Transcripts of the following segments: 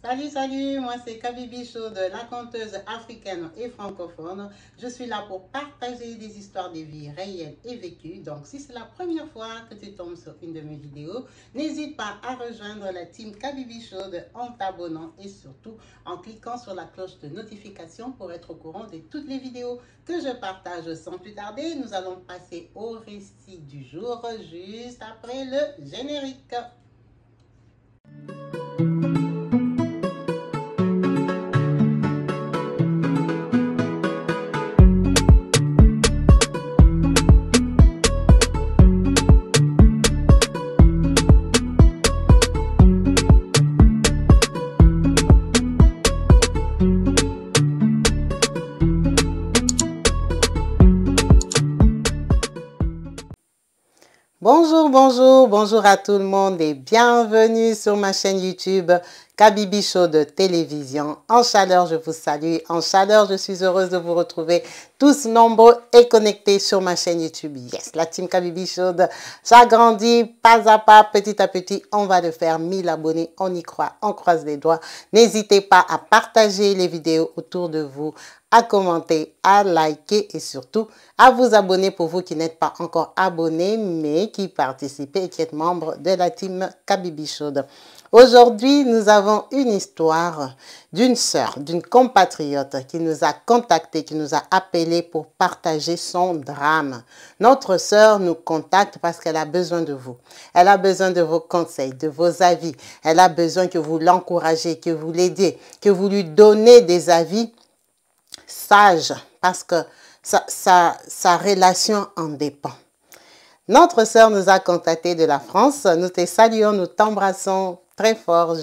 Salut, moi c'est Kabibi Show de la conteuse africaine et francophone. Je suis là pour partager des histoires de vie réelles et vécues. Donc si c'est la première fois que tu tombes sur une de mes vidéos, n'hésite pas à rejoindre la team Kabibi Show en t'abonnant et surtout en cliquant sur la cloche de notification pour être au courant de toutes les vidéos que je partage. Sans plus tarder, nous allons passer au récit du jour juste après le générique. Bonjour à tout le monde et bienvenue sur ma chaîne YouTube Kabibi Show de télévision. En chaleur, je vous salue. En chaleur, je suis heureuse de vous retrouver tous nombreux et connectés sur ma chaîne YouTube. Yes, la team Kabibi Show s'agrandit pas à pas, petit à petit. On va le faire 1000 abonnés. On y croit, on croise les doigts. N'hésitez pas à partager les vidéos autour de vous, à commenter, à liker et surtout à vous abonner pour vous qui n'êtes pas encore abonnés mais qui participez et qui êtes membres de la team Kabibi Show. Aujourd'hui, nous avons une histoire d'une sœur, d'une compatriote qui nous a contactés, qui nous a appelés pour partager son drame. Notre sœur nous contacte parce qu'elle a besoin de vous. Elle a besoin de vos conseils, de vos avis. Elle a besoin que vous l'encouragez, que vous l'aidiez, que vous lui donnez des avis sage parce que sa relation en dépend. Notre sœur nous a contacté de la France. Nous te saluons, nous t'embrassons très fort.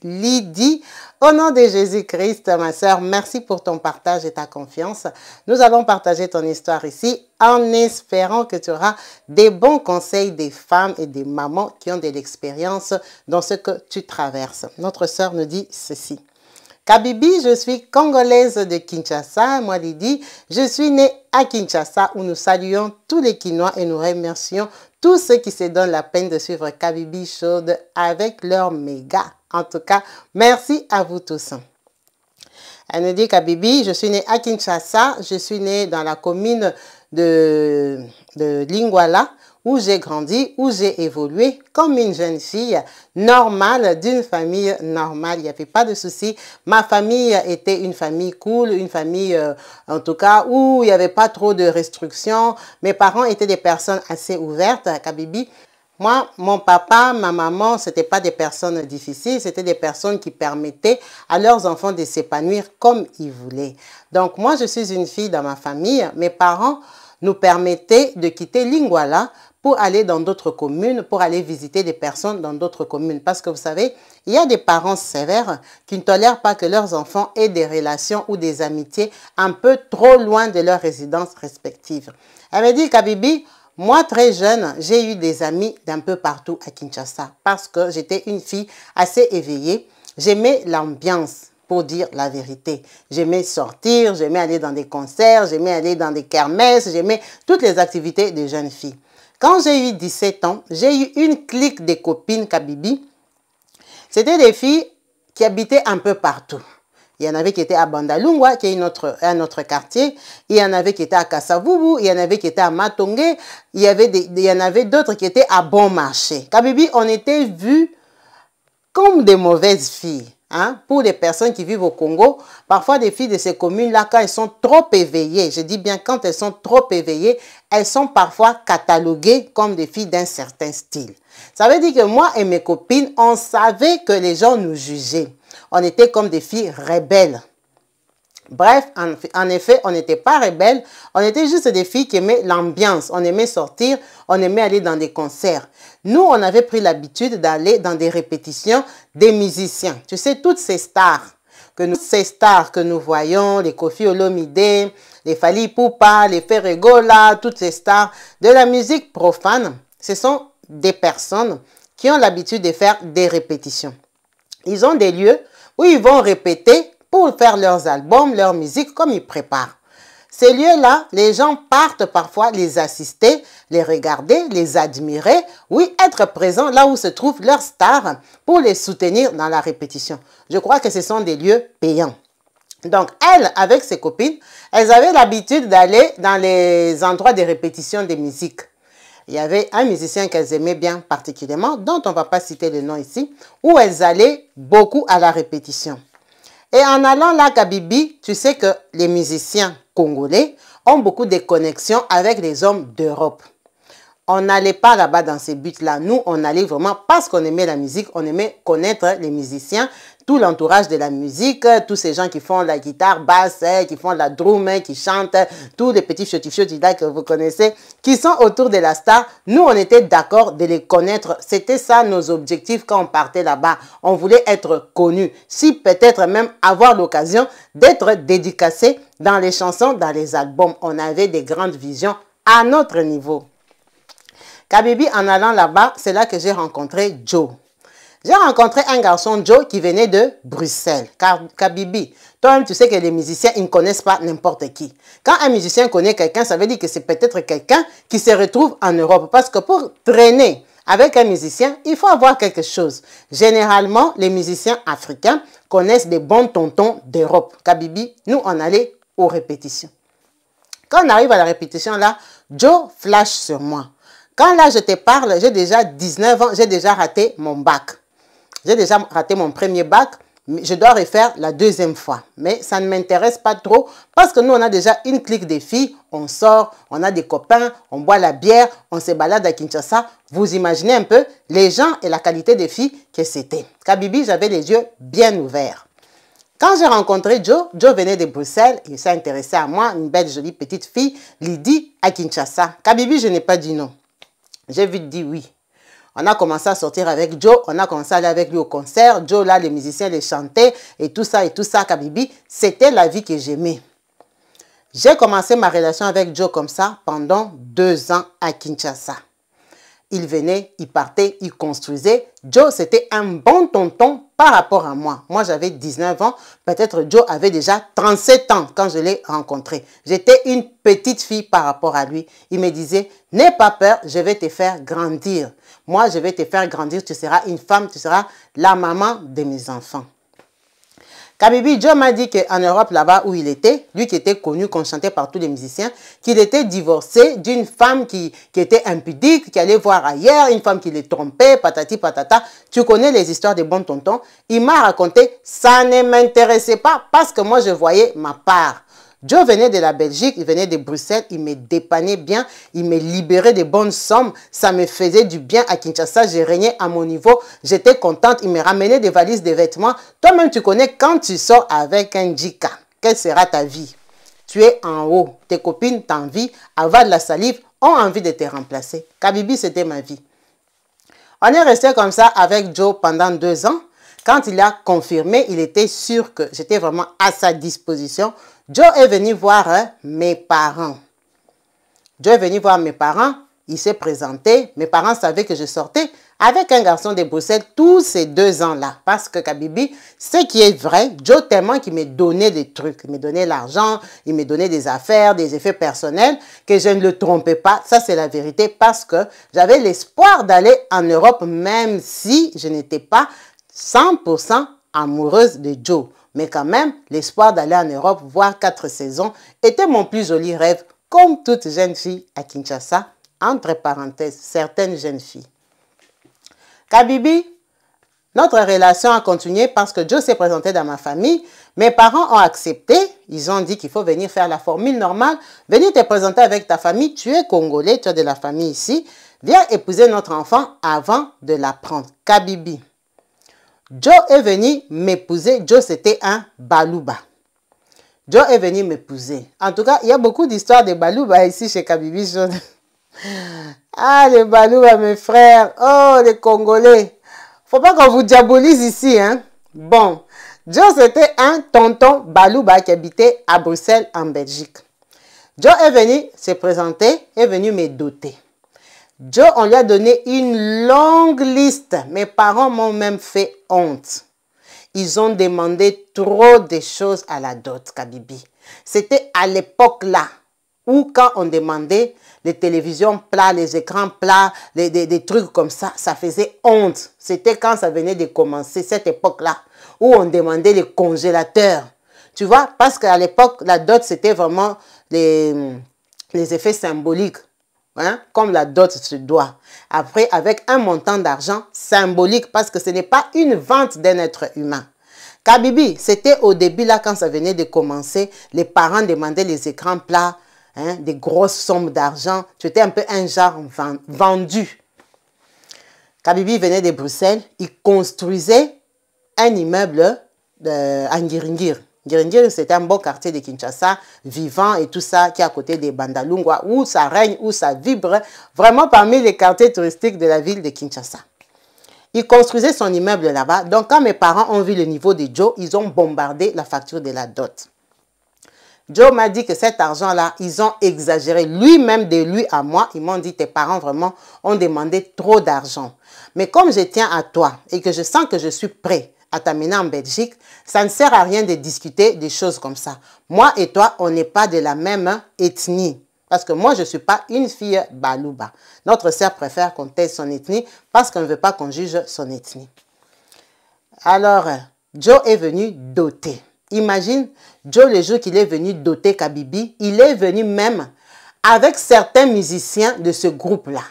Lydie, au nom de Jésus-Christ, ma sœur, merci pour ton partage et ta confiance. Nous allons partager ton histoire ici en espérant que tu auras des bons conseils des femmes et des mamans qui ont de l'expérience dans ce que tu traverses. Notre sœur nous dit ceci. Kabibi, je suis congolaise de Kinshasa. Moi, Lydie, je suis née à Kinshasa où nous saluons tous les Kinois et nous remercions tous ceux qui se donnent la peine de suivre Kabibi Show avec leur méga. En tout cas, merci à vous tous. Elle nous dit Kabibi, je suis née à Kinshasa. Je suis née dans la commune de Lingwala, où j'ai grandi, où j'ai évolué comme une jeune fille normale, d'une famille normale. Il n'y avait pas de souci. Ma famille était une famille cool, une famille, en tout cas, où il n'y avait pas trop de restrictions. Mes parents étaient des personnes assez ouvertes à Kabibi. Moi, mon papa, ma maman, ce n'étaient pas des personnes difficiles, c'était des personnes qui permettaient à leurs enfants de s'épanouir comme ils voulaient. Donc, moi, je suis une fille dans ma famille. Mes parents nous permettaient de quitter Lingwala pour aller dans d'autres communes, pour aller visiter des personnes dans d'autres communes. Parce que vous savez, il y a des parents sévères qui ne tolèrent pas que leurs enfants aient des relations ou des amitiés un peu trop loin de leurs résidences respectives. Elle me dit, Kabibi, moi très jeune, j'ai eu des amis d'un peu partout à Kinshasa parce que j'étais une fille assez éveillée. J'aimais l'ambiance. Pour dire la vérité, j'aimais sortir, j'aimais aller dans des concerts, j'aimais aller dans des kermesses, j'aimais toutes les activités des jeunes filles. Quand j'ai eu 17 ans, j'ai eu une clique de copines Kabibi. C'était des filles qui habitaient un peu partout. Il y en avait qui étaient à Bandalungwa, qui est un autre quartier. Il y en avait qui étaient à Kasavubu, il y en avait qui étaient à Matongé, il y en avait d'autres qui étaient à Bon Marché. Kabibi, on était vus comme des mauvaises filles. Hein, pour les personnes qui vivent au Congo, parfois des filles de ces communes-là, quand elles sont trop éveillées, je dis bien quand elles sont trop éveillées, elles sont parfois cataloguées comme des filles d'un certain style. Ça veut dire que moi et mes copines, on savait que les gens nous jugeaient. On était comme des filles rebelles. Bref, en effet, on n'était pas rebelles, on était juste des filles qui aimaient l'ambiance, on aimait sortir, on aimait aller dans des concerts. Nous, on avait pris l'habitude d'aller dans des répétitions des musiciens. Tu sais, toutes ces stars que nous voyons, les Koffi Olomide, les Fally Ipupa, les Ferregola, toutes ces stars de la musique profane, ce sont des personnes qui ont l'habitude de faire des répétitions. Ils ont des lieux où ils vont répéter pour faire leurs albums, leur musique, comme ils préparent. Ces lieux-là, les gens partent parfois les assister, les regarder, les admirer, oui, être présents là où se trouvent leurs stars pour les soutenir dans la répétition. Je crois que ce sont des lieux payants. Donc, elle, avec ses copines, elles avaient l'habitude d'aller dans les endroits de répétition de musique. Il y avait un musicien qu'elles aimaient bien particulièrement, dont on ne va pas citer le nom ici, où elles allaient beaucoup à la répétition. Et en allant là, Kabibi, tu sais que les musiciens congolais ont beaucoup de connexions avec les hommes d'Europe. On n'allait pas là-bas dans ces buts-là. Nous, on allait vraiment parce qu'on aimait la musique, on aimait connaître les musiciens, tout l'entourage de la musique, tous ces gens qui font la guitare basse, qui font la drum, qui chantent, tous les petits chiotifiotis là que vous connaissez, qui sont autour de la star. Nous, on était d'accord de les connaître. C'était ça nos objectifs quand on partait là-bas. On voulait être connus. Si peut-être même avoir l'occasion d'être dédicacés dans les chansons, dans les albums. On avait des grandes visions à notre niveau. Kabibi, en allant là-bas, c'est là que j'ai rencontré Joe. J'ai rencontré un garçon, Joe, qui venait de Bruxelles. Car Kabibi, toi-même, tu sais que les musiciens, ils ne connaissent pas n'importe qui. Quand un musicien connaît quelqu'un, ça veut dire que c'est peut-être quelqu'un qui se retrouve en Europe. Parce que pour traîner avec un musicien, il faut avoir quelque chose. Généralement, les musiciens africains connaissent des bons tontons d'Europe. Kabibi, nous, on allait aux répétitions. Quand on arrive à la répétition, là, Joe flash sur moi. Quand là, je te parle, j'ai déjà 19 ans, j'ai déjà raté mon bac. J'ai déjà raté mon premier bac, je dois refaire la deuxième fois. Mais ça ne m'intéresse pas trop parce que nous, on a déjà une clique de filles, on sort, on a des copains, on boit la bière, on se balade à Kinshasa. Vous imaginez un peu les gens et la qualité des filles que c'était. Kabibi, j'avais les yeux bien ouverts. Quand j'ai rencontré Joe, Joe venait de Bruxelles, il s'est intéressé à moi, une belle jolie petite fille, Lydie, à Kinshasa. Kabibi, je n'ai pas dit non. J'ai vite dit oui. On a commencé à sortir avec Joe, on a commencé à aller avec lui au concert. Joe, là, les musiciens les chantaient et tout ça, Kabibi. C'était la vie que j'aimais. J'ai commencé ma relation avec Joe comme ça pendant 2 ans à Kinshasa. Il venait, il partait, il construisait. Joe, c'était un bon tonton par rapport à moi. Moi, j'avais 19 ans. Peut-être Joe avait déjà 37 ans quand je l'ai rencontré. J'étais une petite fille par rapport à lui. Il me disait, n'aie pas peur, je vais te faire grandir. Moi, je vais te faire grandir. Tu seras une femme, tu seras la maman de mes enfants. Kabibi, Joe m'a dit qu'en Europe, là-bas où il était, lui qui était connu, qu'on chantait par tous les musiciens, qu'il était divorcé d'une femme qui était impudique, qui allait voir ailleurs, une femme qui les trompait, patati patata. Tu connais les histoires des bons tontons. Il m'a raconté, ça ne m'intéressait pas parce que moi, je voyais ma part. Joe venait de la Belgique, il venait de Bruxelles, il me dépannait bien, il me libérait de bonnes sommes, ça me faisait du bien à Kinshasa, j'ai régné à mon niveau, j'étais contente, il me ramenait des valises, des vêtements. Toi-même, tu connais quand tu sors avec un Djika, quelle sera ta vie? Tu es en haut, tes copines t'envient, avalent la salive, ont envie de te remplacer. Kabibi, c'était ma vie. On est resté comme ça avec Joe pendant 2 ans. Quand il a confirmé, il était sûr que j'étais vraiment à sa disposition. Joe est venu voir mes parents. Joe est venu voir mes parents. Il s'est présenté. Mes parents savaient que je sortais avec un garçon de Bruxelles tous ces 2 ans-là. Parce que Kabibi, ce qui est vrai, Joe tellement qu'il me donnait des trucs. Il me donnait l'argent, il me donnait des affaires, des effets personnels, que je ne le trompais pas. Ça, c'est la vérité parce que j'avais l'espoir d'aller en Europe, même si je n'étais pas 100% amoureuse de Joe. Mais quand même, l'espoir d'aller en Europe, voir 4 saisons, était mon plus joli rêve, comme toute jeune fille à Kinshasa, entre parenthèses, certaines jeunes filles. Kabibi, notre relation a continué parce que Joe s'est présenté dans ma famille. Mes parents ont accepté. Ils ont dit qu'il faut venir faire la formule normale. Venir te présenter avec ta famille. Tu es congolais, tu as de la famille ici. Viens épouser notre enfant avant de l'apprendre. Kabibi. Joe est venu m'épouser. Joe, c'était un Balouba. Joe est venu m'épouser. En tout cas, il y a beaucoup d'histoires de Balouba ici chez Kabibi Show. Ah, les Balouba, mes frères. Oh, les Congolais. Faut pas qu'on vous diabolise ici, hein. Bon, Joe, c'était un tonton Balouba qui habitait à Bruxelles, en Belgique. Joe est venu se présenter, est venu me doter. Joe, on lui a donné une longue liste. Mes parents m'ont même fait honte. Ils ont demandé trop de choses à la dot, Kabibi. C'était à l'époque là où quand on demandait les télévisions plats, les écrans plats, des trucs comme ça, ça faisait honte. C'était quand ça venait de commencer, cette époque-là, où on demandait les congélateurs. Tu vois, parce qu'à l'époque, la dot, c'était vraiment les effets symboliques, hein, comme la dot se doit. Après, avec un montant d'argent symbolique, parce que ce n'est pas une vente d'un être humain. Kabibi, c'était au début, là, quand ça venait de commencer, les parents demandaient les écrans plats, hein, des grosses sommes d'argent. Tu étais un peu un genre vendu. Kabibi venait de Bruxelles. Il construisait un immeuble à Ngiringiri. Ngiringiri, c'était un bon quartier de Kinshasa, vivant et tout ça, qui est à côté des Bandalungwa, où ça règne, où ça vibre, vraiment parmi les quartiers touristiques de la ville de Kinshasa. Il construisait son immeuble là-bas. Donc, quand mes parents ont vu le niveau de Joe, ils ont bombardé la facture de la dot. Joe m'a dit que cet argent-là, ils ont exagéré. Lui-même, de lui à moi, ils m'ont dit, tes parents vraiment ont demandé trop d'argent. Mais comme je tiens à toi et que je sens que je suis prêt à t'amener en Belgique, ça ne sert à rien de discuter des choses comme ça. Moi et toi, on n'est pas de la même ethnie. Parce que moi, je ne suis pas une fille Balouba. Notre sœur préfère qu'on taise son ethnie parce qu'on ne veut pas qu'on juge son ethnie. Alors, Joe est venu doter. Imagine, Joe, le jour qu'il est venu doter Kabibi, il est venu même avec certains musiciens de ce groupe-là.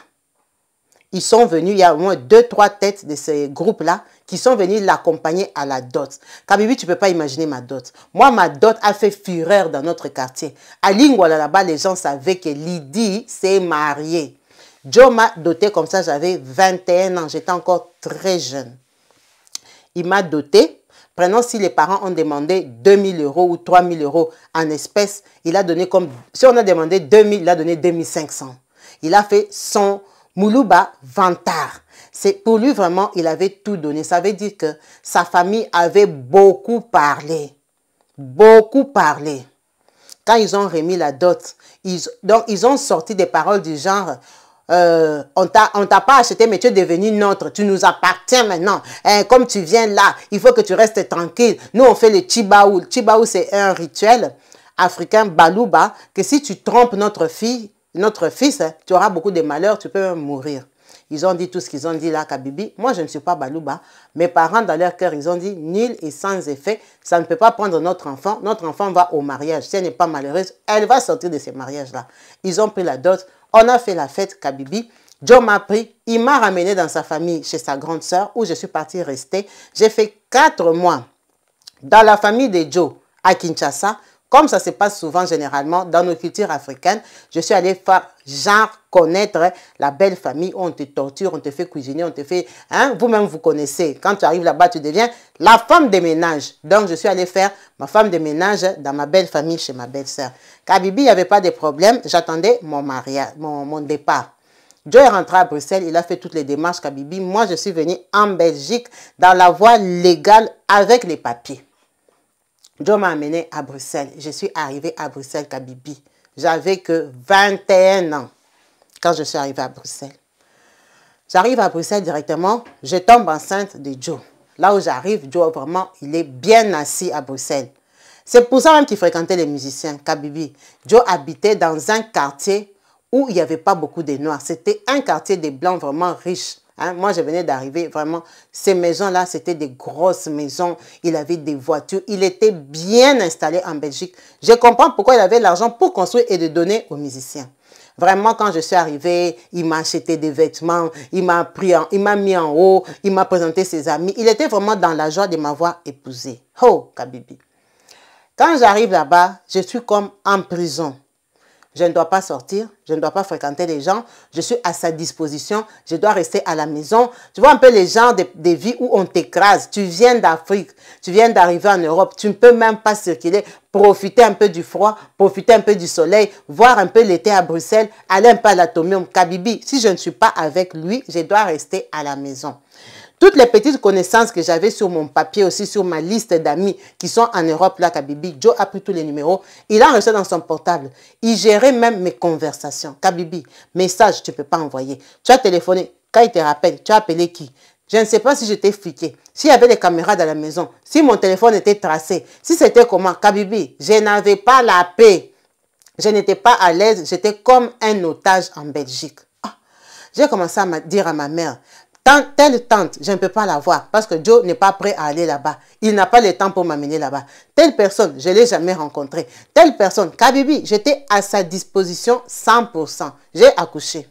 Ils sont venus, il y a au moins 2-3 têtes de ce groupe-là qui sont venus l'accompagner à la dot. Kabibi, tu ne peux pas imaginer ma dot. Moi, ma dot a fait fureur dans notre quartier. À Lingwala, là-bas, les gens savaient que Lydie s'est mariée. Joe m'a doté comme ça, j'avais 21 ans. J'étais encore très jeune. Il m'a doté. Prenons si les parents ont demandé 2000 € ou 3000 € en espèces, il a donné comme, si on a demandé 2000, il a donné 2500. Il a fait son Moulouba vantard. C'est pour lui vraiment, il avait tout donné. Ça veut dire que sa famille avait beaucoup parlé. Beaucoup parlé. Quand ils ont remis la dot, ils ont sorti des paroles du genre... on t'a pas acheté, mais tu es devenu nôtre. Tu nous appartiens maintenant. Comme tu viens là, il faut que tu restes tranquille. Nous, on fait le Chibaou. Le Chibaou, c'est un rituel africain Balouba que si tu trompes notre fils, tu auras beaucoup de malheurs, tu peux même mourir. Ils ont dit tout ce qu'ils ont dit là, Kabibi. Moi, je ne suis pas Balouba. Mes parents, dans leur cœur, ils ont dit nul et sans effet. Ça ne peut pas prendre notre enfant. Notre enfant va au mariage. Si elle n'est pas malheureuse, elle va sortir de ces mariages-là. Ils ont pris la dot. On a fait la fête, Kabibi. Joe m'a pris. Il m'a ramené dans sa famille, chez sa grande sœur, où je suis partie rester. J'ai fait 4 mois dans la famille de Joe, à Kinshasa. Comme ça se passe souvent, généralement, dans nos cultures africaines, je suis allée faire genre connaître la belle famille où on te torture, on te fait cuisiner, on te fait... Hein, vous-même, vous connaissez. Quand tu arrives là-bas, tu deviens la femme de ménage. Donc, je suis allée faire ma femme de ménage dans ma belle famille, chez ma belle-sœur. Kabibi, il n'y avait pas de problème. J'attendais mon mariage, mon départ. Joe est rentré à Bruxelles, il a fait toutes les démarches, Kabibi. Moi, je suis venue en Belgique dans la voie légale avec les papiers. Joe m'a amené à Bruxelles. Je suis arrivée à Bruxelles, Kabibi. J'avais que 21 ans quand je suis arrivée à Bruxelles. J'arrive à Bruxelles directement, je tombe enceinte de Joe. Là où j'arrive, Joe, vraiment, il est bien assis à Bruxelles. C'est pour ça même qu'il fréquentait les musiciens, Kabibi. Joe habitait dans un quartier où il n'y avait pas beaucoup de Noirs. C'était un quartier des Blancs vraiment riches. Hein, moi, je venais d'arriver, vraiment, ces maisons-là, c'était des grosses maisons. Il avait des voitures. Il était bien installé en Belgique. Je comprends pourquoi il avait l'argent pour construire et de donner aux musiciens. Vraiment, quand je suis arrivée, il m'a acheté des vêtements, il m'a mis en haut, il m'a présenté ses amis. Il était vraiment dans la joie de m'avoir épousée. Oh, Kabibi. Quand j'arrive là-bas, je suis comme en prison. Je ne dois pas sortir, je ne dois pas fréquenter les gens, je suis à sa disposition, je dois rester à la maison. Tu vois un peu les gens de vie où on t'écrase. Tu viens d'Afrique, tu viens d'arriver en Europe, tu ne peux même pas circuler, profiter un peu du froid, profiter un peu du soleil, voir un peu l'été à Bruxelles, aller un peu à l'Atomium. Kabibi, si je ne suis pas avec lui, je dois rester à la maison. Toutes les petites connaissances que j'avais sur mon papier, aussi sur ma liste d'amis qui sont en Europe, là, Kabibi, Joe a pris tous les numéros. Il a reçu dans son portable. Il gérait même mes conversations. Kabibi, message, tu ne peux pas envoyer. Tu as téléphoné. Quand il te rappelle, tu as appelé qui? Je ne sais pas si j'étais fliquée, s'il y avait des caméras dans la maison, si mon téléphone était tracé, si c'était comment. Kabibi, je n'avais pas la paix. Je n'étais pas à l'aise, j'étais comme un otage en Belgique. Ah, j'ai commencé à dire à ma mère, telle tante, je ne peux pas la voir parce que Joe n'est pas prêt à aller là-bas. Il n'a pas le temps pour m'amener là-bas. Telle personne, je ne l'ai jamais rencontrée. Telle personne, Kabibi, j'étais à sa disposition 100%. J'ai accouché.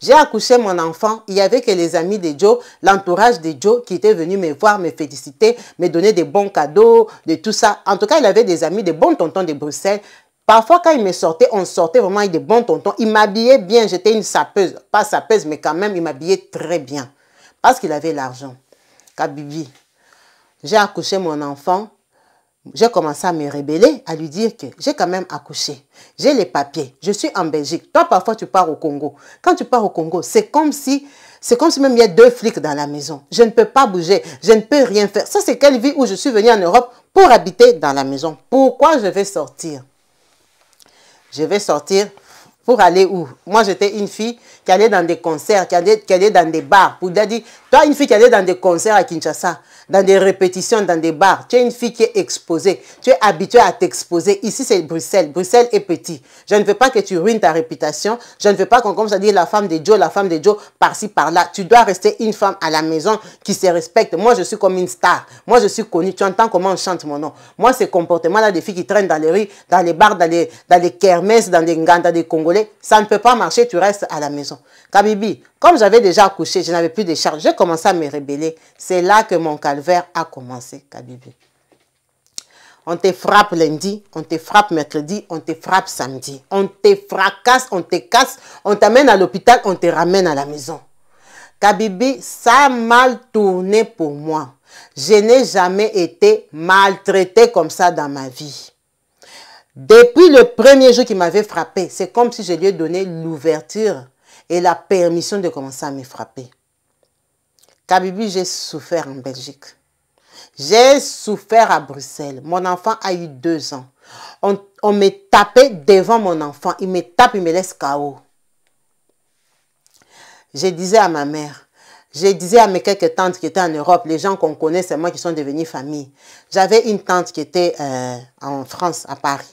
J'ai accouché mon enfant, il n'y avait que les amis de Joe, l'entourage de Joe qui étaient venus me voir, me féliciter, me donner des bons cadeaux, de tout ça. En tout cas, il avait des amis, des bons tontons de Bruxelles. Parfois, quand il me sortait, on sortait vraiment avec des bons tontons. Il m'habillait bien, j'étais une sapeuse. Pas sapeuse, mais quand même, il m'habillait très bien. Parce qu'il avait l'argent. Kabibi, j'ai accouché mon enfant. J'ai commencé à me rebeller, à lui dire que j'ai quand même accouché. J'ai les papiers. Je suis en Belgique. Toi, parfois, tu pars au Congo. Quand tu pars au Congo, c'est comme si même il y a 2 flics dans la maison. Je ne peux pas bouger. Je ne peux rien faire. Ça, c'est quelle vie où je suis venue en Europe pour habiter dans la maison. Pourquoi je vais sortir? Je vais sortir pour aller où? Moi, j'étais une fille qui allait dans des concerts, qui allait dans des bars. Pour dire, toi, une fille qui allait dans des concerts à Kinshasa, dans des répétitions, dans des bars. Tu es une fille qui est exposée. Tu es habituée à t'exposer. Ici, c'est Bruxelles. Bruxelles est petit. Je ne veux pas que tu ruines ta réputation. Je ne veux pas qu'on commence à dire la femme de Joe, par-ci, par-là. Tu dois rester une femme à la maison qui se respecte. Moi, je suis comme une star. Moi, je suis connue. Tu entends comment on chante mon nom. Moi, ces comportements-là des filles qui traînent dans les rues, dans les bars, dans les kermesses, dans des nganda des Congolais, ça ne peut pas marcher. Tu restes à la maison. Kabibi, comme j'avais déjà accouché, je n'avais plus de charge. J'ai commencé à me rebeller. C'est là que mon calvaire a commencé, Kabibi. On te frappe lundi, on te frappe mercredi, on te frappe samedi. On te fracasse, on te casse, on t'amène à l'hôpital, on te ramène à la maison. Kabibi, ça a mal tourné pour moi. Je n'ai jamais été maltraitée comme ça dans ma vie. Depuis le premier jour qu'il m'avait frappé, c'est comme si je lui ai donné l'ouverture et la permission de commencer à me frapper. Kabibi, j'ai souffert en Belgique. J'ai souffert à Bruxelles. Mon enfant a eu 2 ans. On me tapait devant mon enfant. Il me tape, il me laisse KO. Je disais à ma mère, je disais à mes quelques tantes qui étaient en Europe, les gens qu'on connaît, c'est moi qui sont devenus famille. J'avais une tante qui était en France, à Paris.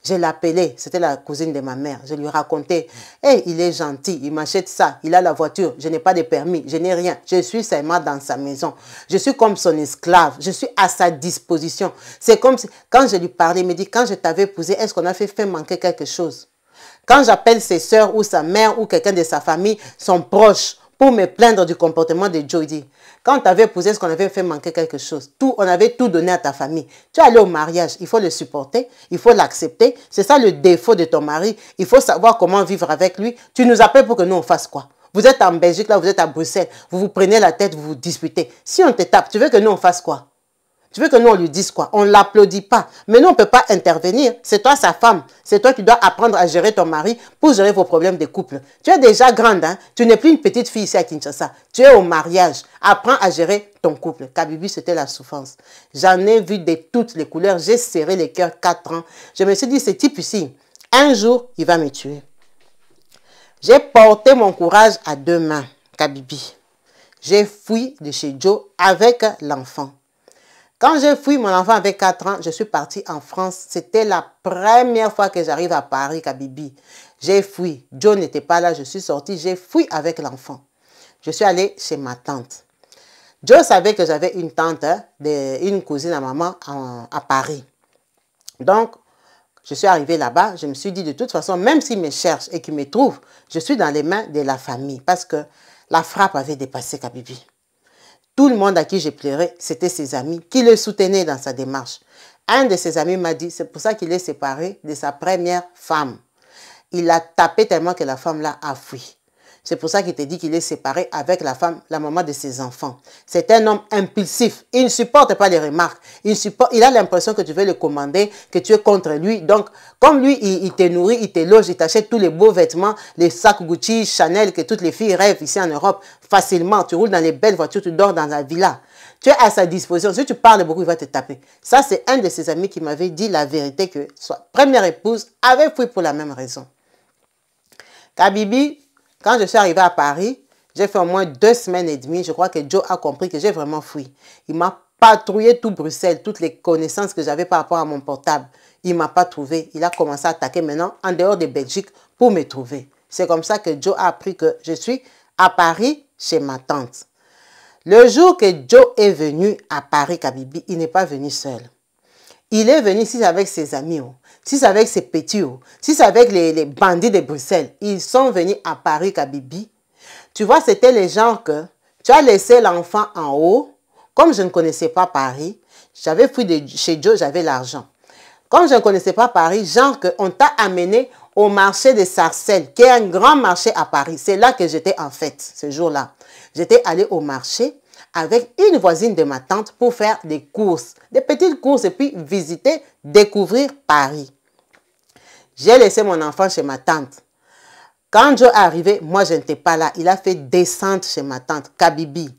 Je l'appelais, c'était la cousine de ma mère. Je lui racontais, hey, il est gentil, il m'achète ça, il a la voiture, je n'ai pas de permis, je n'ai rien. Je suis seulement dans sa maison. Je suis comme son esclave, je suis à sa disposition. C'est comme si, quand je lui parlais, il me dit, quand je t'avais épousé, est-ce qu'on a fait manquer quelque chose? Quand j'appelle ses sœurs ou sa mère ou quelqu'un de sa famille, sont proches, pour me plaindre du comportement de Jody. Quand tu avais épousé, est-ce qu'on avait fait manquer quelque chose? On avait tout donné à ta famille. Tu es allé au mariage, il faut le supporter, il faut l'accepter. C'est ça le défaut de ton mari. Il faut savoir comment vivre avec lui. Tu nous appelles pour que nous on fasse quoi? Vous êtes en Belgique, là, vous êtes à Bruxelles. Vous vous prenez la tête, vous vous disputez. Si on te tape, tu veux que nous on fasse quoi? Tu veux que nous, on lui dise quoi? On ne l'applaudit pas. Mais nous, on ne peut pas intervenir. C'est toi sa femme. C'est toi qui dois apprendre à gérer ton mari pour gérer vos problèmes de couple. Tu es déjà grande, hein? Tu n'es plus une petite fille ici à Kinshasa. Tu es au mariage. Apprends à gérer ton couple. Kabibi, c'était la souffrance. J'en ai vu de toutes les couleurs. J'ai serré les cœurs 4 ans. Je me suis dit, ce type ici, un jour, il va me tuer. J'ai porté mon courage à 2 mains, Kabibi. J'ai fui de chez Joe avec l'enfant. Quand j'ai fui mon enfant avec 4 ans, je suis partie en France. C'était la première fois que j'arrive à Paris, Kabibi. J'ai fui. Joe n'était pas là, je suis sortie. J'ai fui avec l'enfant. Je suis allée chez ma tante. Joe savait que j'avais une tante, une cousine à maman à Paris. Donc, je suis arrivée là-bas. Je me suis dit, de toute façon, même s'il me cherche et qu'il me trouve, je suis dans les mains de la famille. Parce que la frappe avait dépassé Kabibi. Tout le monde à qui j'ai pleuré, c'était ses amis qui le soutenaient dans sa démarche. Un de ses amis m'a dit, c'est pour ça qu'il est séparé de sa première femme. Il l'a tapé tellement que la femme-là a fui. C'est pour ça qu'il te dit qu'il est séparé avec la femme, la maman de ses enfants. C'est un homme impulsif. Il ne supporte pas les remarques. Il a l'impression que tu veux le commander, que tu es contre lui. Donc, comme lui, il te nourrit, il te loge, il t'achète tous les beaux vêtements, les sacs Gucci, Chanel, que toutes les filles rêvent ici en Europe facilement. Tu roules dans les belles voitures, tu dors dans la villa. Tu es à sa disposition. Si tu parles beaucoup, il va te taper. Ça, c'est un de ses amis qui m'avait dit la vérité que sa première épouse avait fui pour la même raison. Kabibi, quand je suis arrivée à Paris, J'ai fait au moins 2 semaines et demie. Je crois que Joe a compris que j'ai vraiment fui. Il m'a patrouillé tout Bruxelles, toutes les connaissances que j'avais par rapport à mon portable. Il ne m'a pas trouvé. Il a commencé à attaquer maintenant en dehors de Belgique pour me trouver. C'est comme ça que Joe a appris que je suis à Paris chez ma tante. Le jour que Joe est venu à Paris, Kabibi, il n'est pas venu seul. Il est venu ici avec ses amis, si c'est avec ses petits, si c'est avec les bandits de Bruxelles. Ils sont venus à Paris, Kabibi. Tu vois, c'était les gens que tu as laissé l'enfant en haut. Comme je ne connaissais pas Paris, j'avais fui de chez Joe, j'avais l'argent. Comme je ne connaissais pas Paris, genre qu'on t'a amené au marché de Sarcelles, qui est un grand marché à Paris. C'est là que j'étais en fête, ce jour-là. J'étais allée au marché avec une voisine de ma tante pour faire des courses, des petites courses et puis visiter, découvrir Paris. J'ai laissé mon enfant chez ma tante. Quand Joe est arrivé, moi je n'étais pas là. Il a fait descente chez ma tante, Kabibi.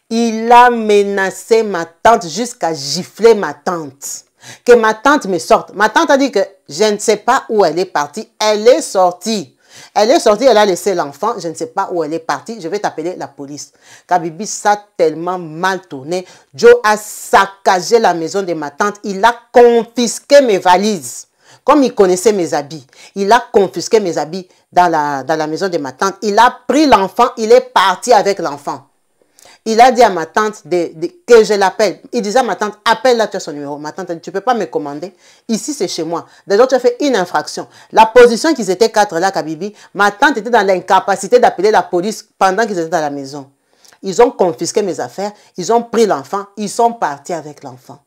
Il a menacé ma tante jusqu'à gifler ma tante. Que ma tante me sorte. Ma tante a dit que je ne sais pas où elle est partie. Elle est sortie. Elle est sortie, elle a laissé l'enfant. Je ne sais pas où elle est partie. Je vais t'appeler la police. Kabibi, ça a tellement mal tourné. Joe a saccagé la maison de ma tante. Il a confisqué mes valises. Comme il connaissait mes habits, il a confisqué mes habits dans la maison de ma tante. Il a pris l'enfant, il est parti avec l'enfant. Il a dit à ma tante que je l'appelle. Il disait à ma tante, appelle-la, tu as son numéro. Ma tante a dit, tu ne peux pas me commander. Ici, c'est chez moi. Déjà, tu as fait une infraction. La position qu'ils étaient 4 là, Kabibi, ma tante était dans l'incapacité d'appeler la police pendant qu'ils étaient dans la maison. Ils ont confisqué mes affaires, ils ont pris l'enfant, ils sont partis avec l'enfant.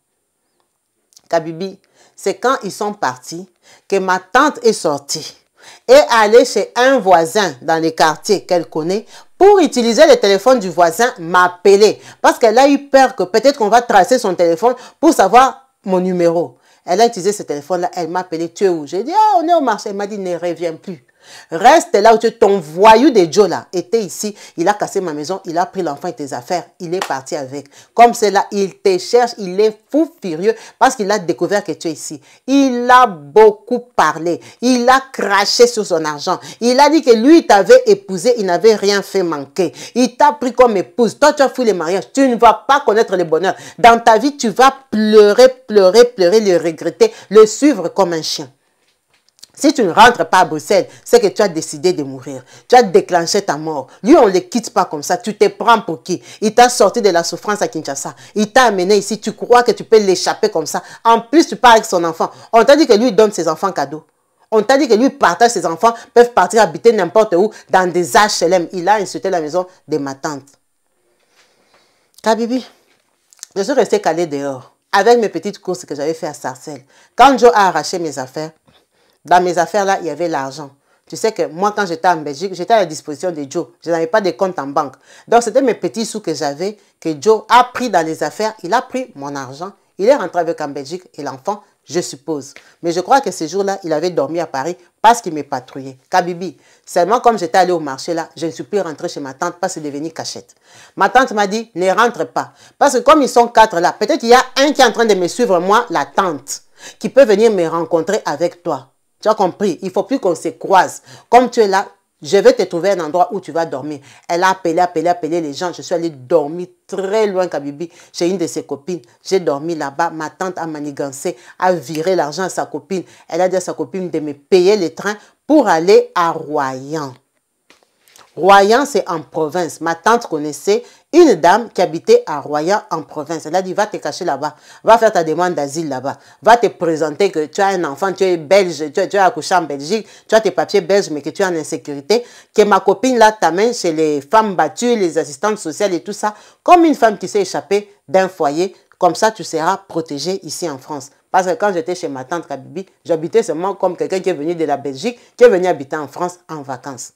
Kabibi, c'est quand ils sont partis que ma tante est sortie et allée chez un voisin dans les quartiers qu'elle connaît pour utiliser le téléphone du voisin, m'appeler. Parce qu'elle a eu peur que peut-être qu'on va tracer son téléphone pour savoir mon numéro. Elle a utilisé ce téléphone-là, elle m'a appelé, tu es où? J'ai dit, ah, on est au marché. Elle m'a dit, ne reviens plus. Reste là où tu es. Ton voyou de Joe là était ici. Il a cassé ma maison. Il a pris l'enfant et tes affaires. Il est parti avec. Comme c'est là, il te cherche. Il est fou furieux parce qu'il a découvert que tu es ici. Il a beaucoup parlé. Il a craché sur son argent. Il a dit que lui, il t'avait épousé. Il n'avait rien fait manquer. Il t'a pris comme épouse. Toi, tu as fui le mariage. Tu ne vas pas connaître le bonheur. Dans ta vie, tu vas pleurer, pleurer, pleurer, le regretter, le suivre comme un chien. Si tu ne rentres pas à Bruxelles, c'est que tu as décidé de mourir. Tu as déclenché ta mort. Lui, on ne le quitte pas comme ça. Tu te prends pour qui? Il t'a sorti de la souffrance à Kinshasa. Il t'a amené ici. Tu crois que tu peux l'échapper comme ça. En plus, tu pars avec son enfant. On t'a dit que lui donne ses enfants cadeaux. On t'a dit que lui partage ses enfants, peuvent partir habiter n'importe où, dans des HLM. Il a insulté la maison de ma tante. Kabibi, je suis restée calée dehors avec mes petites courses que j'avais fait à Sarcelles. Quand Joe a arraché mes affaires, dans mes affaires là, il y avait l'argent. Tu sais que moi, quand j'étais en Belgique, j'étais à la disposition de Joe. Je n'avais pas de compte en banque. Donc, c'était mes petits sous que j'avais, que Joe a pris dans les affaires. Il a pris mon argent. Il est rentré avec en Belgique et l'enfant, je suppose. Mais je crois que ce jour-là, il avait dormi à Paris parce qu'il me patrouillait. Kabibi, seulement comme j'étais allé au marché là, je ne suis plus rentrée chez ma tante parce que c'est devenu cachette. Ma tante m'a dit, ne rentre pas. Parce que comme ils sont 4 là, peut-être qu'il y a un qui est en train de me suivre, moi, la tante, qui peut venir me rencontrer avec toi. Tu as compris? Il ne faut plus qu'on se croise. Comme tu es là, je vais te trouver un endroit où tu vas dormir. Elle a appelé les gens. Je suis allée dormir très loin, Kabibi, chez une de ses copines. J'ai dormi là-bas. Ma tante a manigancé, a viré l'argent à sa copine. Elle a dit à sa copine de me payer le train pour aller à Royan. Royan, c'est en province. Ma tante connaissait une dame qui habitait à Royan en province. Elle a dit, va te cacher là-bas. Va faire ta demande d'asile là-bas. Va te présenter que tu as un enfant, tu es belge, tu as accouché en Belgique, tu as tes papiers belges, mais que tu es en insécurité. Que ma copine là t'amène chez les femmes battues, les assistantes sociales et tout ça, comme une femme qui s'est échappée d'un foyer. Comme ça, tu seras protégée ici en France. Parce que quand j'étais chez ma tante Kabibi, j'habitais seulement comme quelqu'un qui est venu de la Belgique, qui est venu habiter en France en vacances.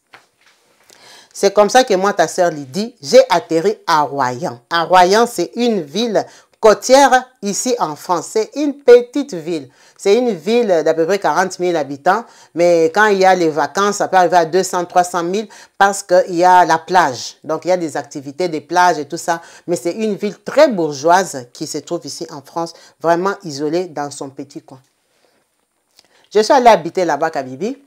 C'est comme ça que moi, ta sœur Lydie, j'ai atterri à Royan. À Royan, c'est une ville côtière ici en France. C'est une petite ville. C'est une ville d'à peu près 40 000 habitants. Mais quand il y a les vacances, ça peut arriver à 200, 300 000 parce qu'il y a la plage. Donc, il y a des activités des plages et tout ça. Mais c'est une ville très bourgeoise qui se trouve ici en France, vraiment isolée dans son petit coin. Je suis allée habiter là-bas, Kabibi.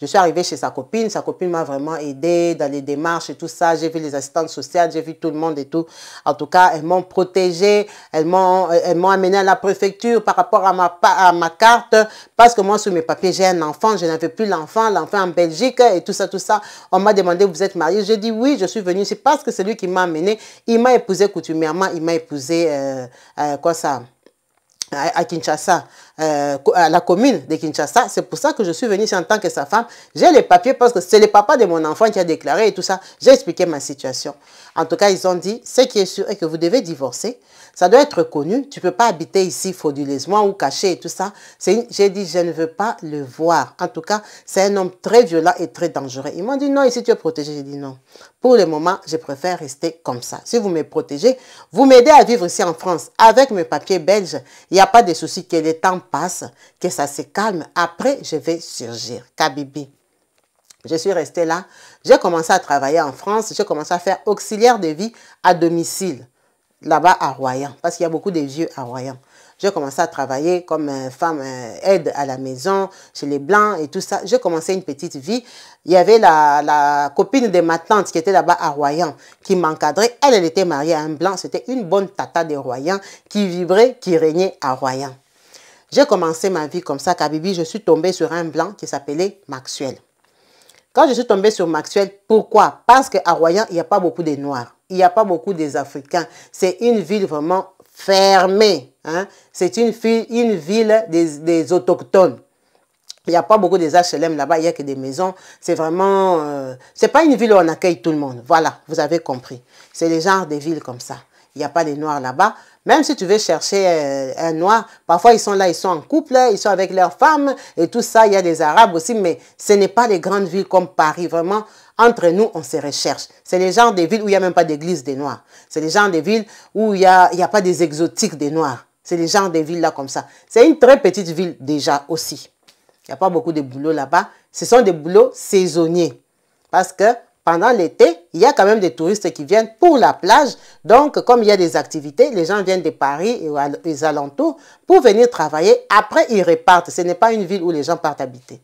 Je suis arrivée chez sa copine m'a vraiment aidée dans les démarches et tout ça. J'ai vu les assistantes sociales, j'ai vu tout le monde et tout. En tout cas, elles m'ont protégée, elles m'ont amenée à la préfecture par rapport à ma carte, parce que moi, sur mes papiers, j'ai un enfant, je n'avais plus l'enfant en Belgique et tout ça, tout ça. On m'a demandé, vous êtes mariée? J'ai dit oui, je suis venue ici parce que c'est lui qui m'a amenée. Il m'a épousée coutumièrement, il m'a épousée, quoi ça, à Kinshasa, à la commune de Kinshasa. C'est pour ça que je suis venue ici en tant que sa femme. J'ai les papiers parce que c'est le papa de mon enfant qui a déclaré et tout ça. J'ai expliqué ma situation. En tout cas, ils ont dit, ce qui est sûr est que vous devez divorcer. Ça doit être connu. Tu ne peux pas habiter ici frauduleusement ou caché et tout ça. J'ai dit, je ne veux pas le voir. En tout cas, c'est un homme très violent et très dangereux. Ils m'ont dit, non, ici tu es protégé. J'ai dit, non. Pour le moment, je préfère rester comme ça. Si vous me protégez, vous m'aidez à vivre ici en France avec mes papiers belges. Il n'y a pas de souci que le temps passe, que ça se calme. Après, je vais surgir. Kabibi. Je suis restée là. J'ai commencé à travailler en France. J'ai commencé à faire auxiliaire de vie à domicile, là-bas à Royan, parce qu'il y a beaucoup de vieux à Royan. J'ai commencé à travailler comme femme aide à la maison, chez les Blancs et tout ça. J'ai commencé une petite vie. Il y avait la copine de ma tante qui était là-bas à Royan, qui m'encadrait. Elle était mariée à un Blanc. C'était une bonne tata de Royan qui vivrait, qui régnait à Royan. J'ai commencé ma vie comme ça, Kabibi. Je suis tombée sur un Blanc qui s'appelait Maxwell. Quand je suis tombée sur Maxwell, pourquoi? Parce qu'à Royan, il n'y a pas beaucoup de Noirs. Il n'y a pas beaucoup des Africains. C'est une ville vraiment fermée. Hein? C'est une ville des autochtones. Il n'y a pas beaucoup des HLM là-bas, il n'y a que des maisons. C'est vraiment... c'est pas une ville où on accueille tout le monde. Voilà, vous avez compris. C'est le genre de villes comme ça. Il n'y a pas de Noirs là-bas. Même si tu veux chercher un Noir, parfois ils sont là, ils sont en couple, ils sont avec leurs femmes et tout ça. Il y a des Arabes aussi, mais ce n'est pas les grandes villes comme Paris. Vraiment, entre nous, on se recherche. C'est les genres de villes où il n'y a même pas d'église des Noirs. C'est les genres de villes où il n'y a pas des exotiques des Noirs. C'est les genres de villes là comme ça. C'est une très petite ville déjà aussi. Il n'y a pas beaucoup de boulot là-bas. Ce sont des boulots saisonniers. Parce que pendant l'été, il y a quand même des touristes qui viennent pour la plage. Donc, comme il y a des activités, les gens viennent de Paris et les alentours pour venir travailler. Après, ils repartent. Ce n'est pas une ville où les gens partent habiter.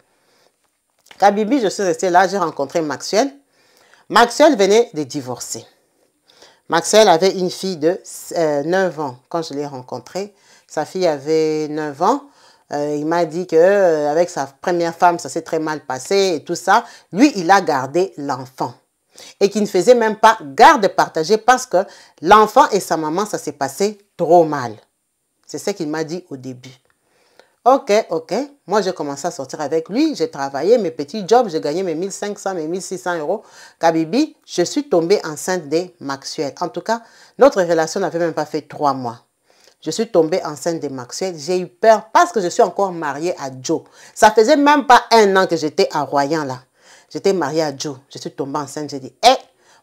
Kabibi, je suis restée là, j'ai rencontré Maxwell. Maxwell venait de divorcer. Maxwell avait une fille de 9 ans quand je l'ai rencontré. Sa fille avait 9 ans. Il m'a dit qu'avec sa première femme, ça s'est très mal passé et tout ça. Lui, il a gardé l'enfant. Et qu'il ne faisait même pas garde partagée parce que l'enfant et sa maman, ça s'est passé trop mal. C'est ce qu'il m'a dit au début. Ok. Moi, j'ai commencé à sortir avec lui. J'ai travaillé mes petits jobs. J'ai gagné mes 1500, mes 1600 euros. Kabibi, je suis tombée enceinte de Maxwell. En tout cas, notre relation n'avait même pas fait 3 mois. Je suis tombée enceinte de Maxwell. J'ai eu peur parce que je suis encore mariée à Joe. Ça faisait même pas 1 an que j'étais à Royan là. J'étais mariée à Joe. Je suis tombée enceinte. J'ai dit,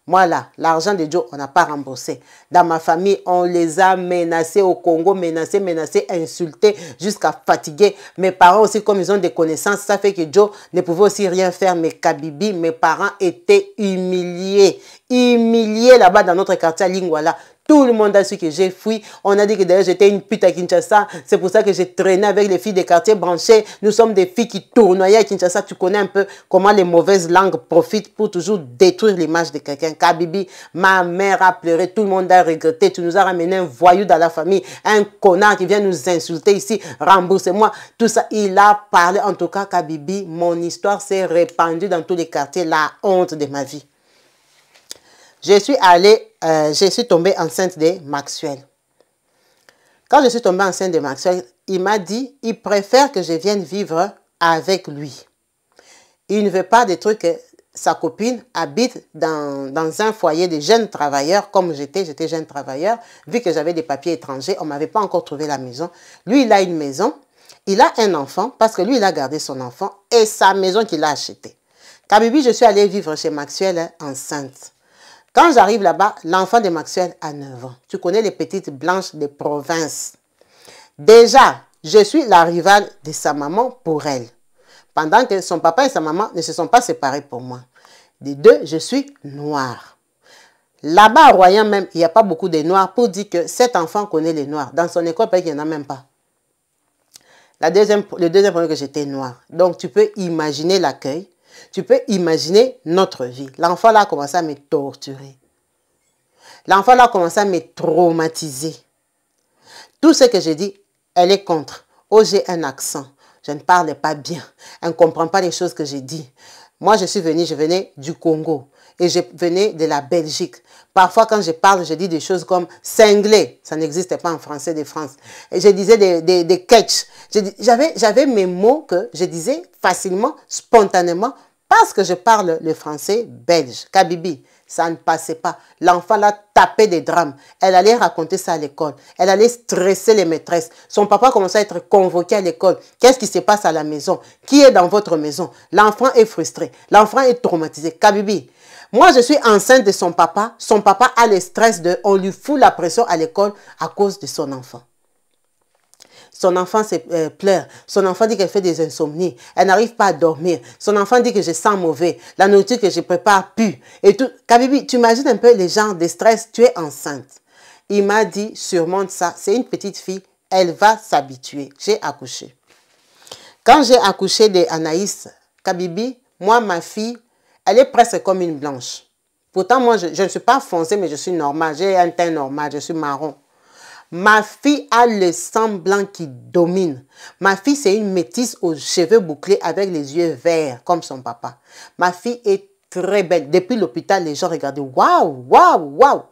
moi là, l'argent de Joe, on n'a pas remboursé. Dans ma famille, on les a menacés au Congo, menacés, insultés, jusqu'à fatiguer. Mes parents aussi, comme ils ont des connaissances, ça fait que Joe ne pouvait aussi rien faire. Mais Kabibi, mes parents étaient humiliés. Humiliés là-bas dans notre quartier à Lingwala. Tout le monde a su que j'ai fui. On a dit que d'ailleurs j'étais une pute à Kinshasa. C'est pour ça que j'ai traîné avec les filles des quartiers branchés. Nous sommes des filles qui tournoyaient à Kinshasa. Tu connais un peu comment les mauvaises langues profitent pour toujours détruire l'image de quelqu'un. Kabibi, ma mère a pleuré. Tout le monde a regretté. Tu nous as ramené un voyou dans la famille. Un connard qui vient nous insulter ici. Remboursez-moi. Tout ça, il a parlé. En tout cas, Kabibi, mon histoire s'est répandue dans tous les quartiers. La honte de ma vie. Je suis tombée enceinte de Maxwell. Quand je suis tombée enceinte de Maxwell, il m'a dit, il préfère que je vienne vivre avec lui. Il ne veut pas des trucs que sa copine habite dans un foyer de jeunes travailleurs, comme j'étais jeune travailleur, vu que j'avais des papiers étrangers, on ne m'avait pas encore trouvé la maison. Lui, il a une maison, il a un enfant, parce que lui, il a gardé son enfant, et sa maison qu'il a achetée. Kabibi, je suis allée vivre chez Maxwell enceinte. Quand j'arrive là-bas, l'enfant de Maxwell a 9 ans. Tu connais les petites blanches de province. Déjà, je suis la rivale de sa maman pour elle. Pendant que son papa et sa maman ne se sont pas séparés pour moi. Des deux, je suis noire. Là-bas, à Royan même, il n'y a pas beaucoup de noirs pour dire que cet enfant connaît les noirs. Dans son école, il n'y en a même pas. Le deuxième problème que j'étais noire. Donc, tu peux imaginer l'accueil. Tu peux imaginer notre vie. L'enfant là a commencé à me torturer. L'enfant là a commencé à me traumatiser. Tout ce que j'ai dit, elle est contre. Oh, j'ai un accent. Je ne parle pas bien. Elle ne comprend pas les choses que j'ai dit. Moi, je venais du Congo. Et je venais de la Belgique. Parfois, quand je parle, je dis des choses comme cinglé. Ça n'existait pas en français de France. Et je disais des catch. J'avais mes mots que je disais facilement, spontanément, parce que je parle le français belge. Kabibi, ça ne passait pas. L'enfant l'a tapé des drames. Elle allait raconter ça à l'école. Elle allait stresser les maîtresses. Son papa commençait à être convoqué à l'école. Qu'est-ce qui se passe à la maison? Qui est dans votre maison? L'enfant est frustré. L'enfant est traumatisé. Kabibi, moi, je suis enceinte de son papa. Son papa a le stress de... On lui fout la pression à l'école à cause de son enfant. Son enfant pleure. Son enfant dit qu'elle fait des insomnies. Elle n'arrive pas à dormir. Son enfant dit que je sens mauvais. La nourriture que je prépare pue. Et tout. Kabibi, tu imagines un peu les genres de stress. Tu es enceinte. Il m'a dit, surmonte ça. C'est une petite fille. Elle va s'habituer. J'ai accouché. Quand j'ai accouché d'Anaïs, Kabibi, moi, ma fille, elle est presque comme une blanche. Pourtant, moi, je ne suis pas foncée, mais je suis normale. J'ai un teint normal. Je suis marron. Ma fille a le sang blanc qui domine. Ma fille, c'est une métisse aux cheveux bouclés avec les yeux verts, comme son papa. Ma fille est très belle. Depuis l'hôpital, les gens regardaient. Waouh, waouh, waouh.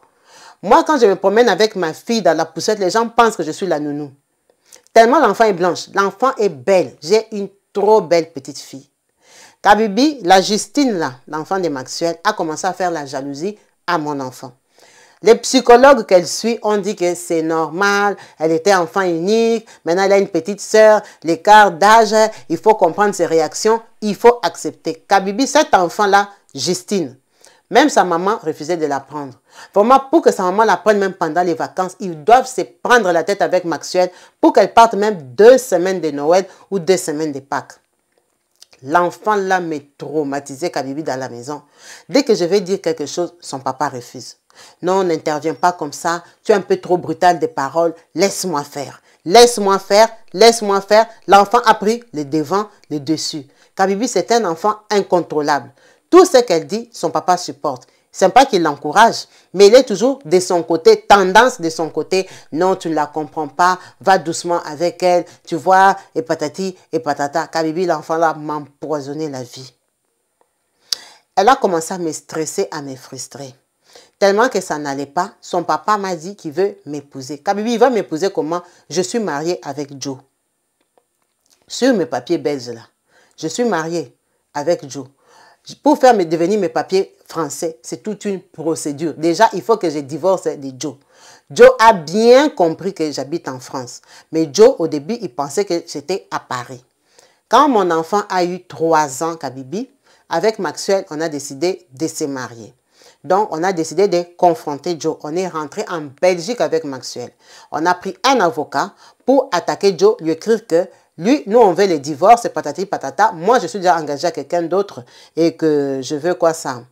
Moi, quand je me promène avec ma fille dans la poussette, les gens pensent que je suis la nounou. Tellement l'enfant est blanche. L'enfant est belle. J'ai une trop belle petite fille. Kabibi, la Justine, là, l'enfant de Maxwell, a commencé à faire la jalousie à mon enfant. Les psychologues qu'elle suit ont dit que c'est normal, elle était enfant unique, maintenant elle a une petite sœur, l'écart d'âge, il faut comprendre ses réactions, il faut accepter. Kabibi, cet enfant-là, Justine, même sa maman refusait de la prendre. Vraiment, pour que sa maman la prenne même pendant les vacances, ils doivent se prendre la tête avec Maxwell pour qu'elle parte même 2 semaines de Noël ou 2 semaines de Pâques. L'enfant là m'a traumatisé, Kabibi, dans la maison. Dès que je vais dire quelque chose, son papa refuse. Non, n'interviens pas comme ça. Tu es un peu trop brutal des paroles. Laisse-moi faire. Laisse-moi faire. Laisse-moi faire. L'enfant a pris le devant, le dessus. Kabibi, c'est un enfant incontrôlable. Tout ce qu'elle dit, son papa supporte. C'est pas qu'il l'encourage, mais il est toujours de son côté, tendance de son côté. Non, tu ne la comprends pas, va doucement avec elle, tu vois, et patati, et patata. Kabibi, l'enfant là, m'a empoisonné la vie. Elle a commencé à me stresser, à me frustrer. Tellement que ça n'allait pas, son papa m'a dit qu'il veut m'épouser. Kabibi, il va m'épouser comment? Je suis mariée avec Joe. Sur mes papiers belges là, je suis mariée avec Joe. Pour faire devenir mes papiers français, c'est toute une procédure. Déjà, il faut que je divorce de Joe. Joe a bien compris que j'habite en France. Mais Joe, au début, il pensait que j'étais à Paris. Quand mon enfant a eu 3 ans, Kabibi, avec Maxwell, on a décidé de se marier. Donc, on a décidé de confronter Joe. On est rentré en Belgique avec Maxwell. On a pris un avocat pour attaquer Joe, lui écrire que lui, nous, on veut les divorces, patati patata. Moi, je suis déjà engagée à quelqu'un d'autre et que je veux quoi ça?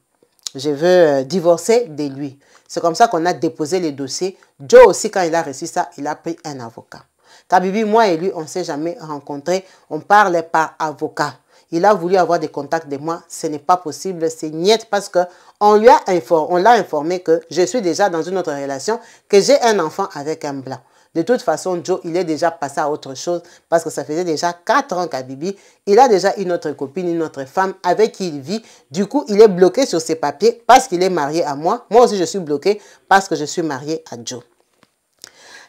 Je veux divorcer de lui. C'est comme ça qu'on a déposé les dossiers. Joe aussi, quand il a reçu ça, il a pris un avocat. Kabibi, moi et lui, on ne s'est jamais rencontrés. On parlait par avocat. Il a voulu avoir des contacts de moi. Ce n'est pas possible, c'est niette parce qu'on l'a informé que je suis déjà dans une autre relation, que j'ai un enfant avec un blanc. De toute façon, Joe, il est déjà passé à autre chose parce que ça faisait déjà 4 ans Kabibi. Il a déjà une autre copine, une autre femme avec qui il vit. Du coup, il est bloqué sur ses papiers parce qu'il est marié à moi. Moi aussi, je suis bloquée parce que je suis mariée à Joe.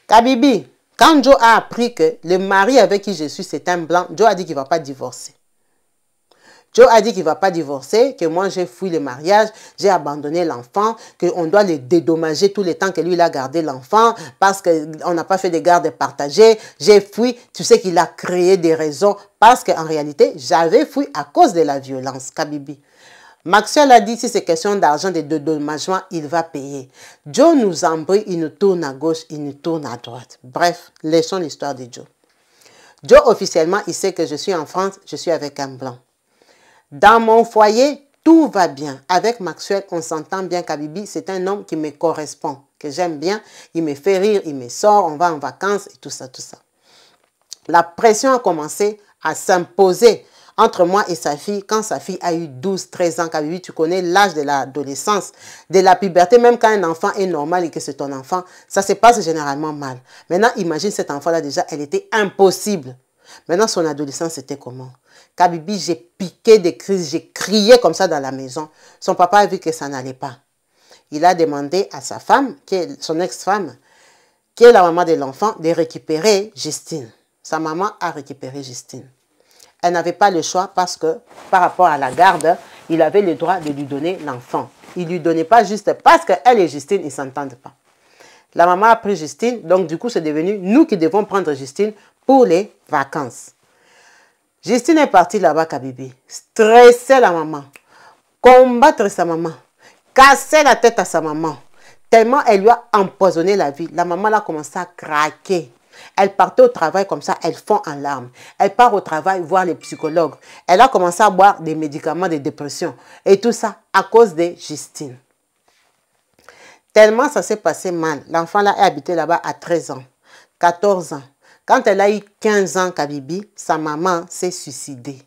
Kabibi, quand Joe a appris que le mari avec qui je suis, c'est un blanc, Joe a dit qu'il ne va pas divorcer. Joe a dit qu'il ne va pas divorcer, que moi j'ai fui le mariage, j'ai abandonné l'enfant, qu'on doit le dédommager tout le temps que lui il a gardé l'enfant parce qu'on n'a pas fait de garde partagée. J'ai fui, tu sais qu'il a créé des raisons parce qu'en réalité, j'avais fui à cause de la violence, Kabibi. Maxwell a dit si c'est question d'argent, de dédommagement, il va payer. Joe nous embrouille, il nous tourne à gauche, il nous tourne à droite. Bref, laissons l'histoire de Joe. Joe, officiellement, il sait que je suis en France, je suis avec un blanc. Dans mon foyer, tout va bien. Avec Maxwell, on s'entend bien. Kabibi, c'est un homme qui me correspond, que j'aime bien. Il me fait rire, il me sort, on va en vacances et tout ça, tout ça. La pression a commencé à s'imposer entre moi et sa fille, quand sa fille a eu 12, 13 ans, Kabibi, tu connais l'âge de l'adolescence, de la puberté, même quand un enfant est normal et que c'est ton enfant, ça se passe généralement mal. Maintenant, imagine cet enfant-là déjà, elle était impossible. Maintenant, son adolescence, c'était comment? Kabibi, j'ai piqué des crises, j'ai crié comme ça dans la maison. Son papa a vu que ça n'allait pas. Il a demandé à sa femme, qui est son ex-femme, qui est la maman de l'enfant, de récupérer Justine. Sa maman a récupéré Justine. Elle n'avait pas le choix parce que, par rapport à la garde, il avait le droit de lui donner l'enfant. Il ne lui donnait pas juste parce qu'elle et Justine, ils ne s'entendent pas. La maman a pris Justine, donc du coup, c'est devenu nous qui devons prendre Justine pour les vacances. Justine est partie là-bas, Kabibi, stressait la maman, combattre sa maman, casser la tête à sa maman, tellement elle lui a empoisonné la vie. La maman a commencé à craquer. Elle partait au travail comme ça, elle fond en larmes. Elle part au travail voir les psychologues. Elle a commencé à boire des médicaments de dépression. Et tout ça à cause de Justine. Tellement ça s'est passé mal. L'enfant là est habité là-bas à 13 ans, 14 ans. Quand elle a eu 15 ans, Kabibi, sa maman s'est suicidée.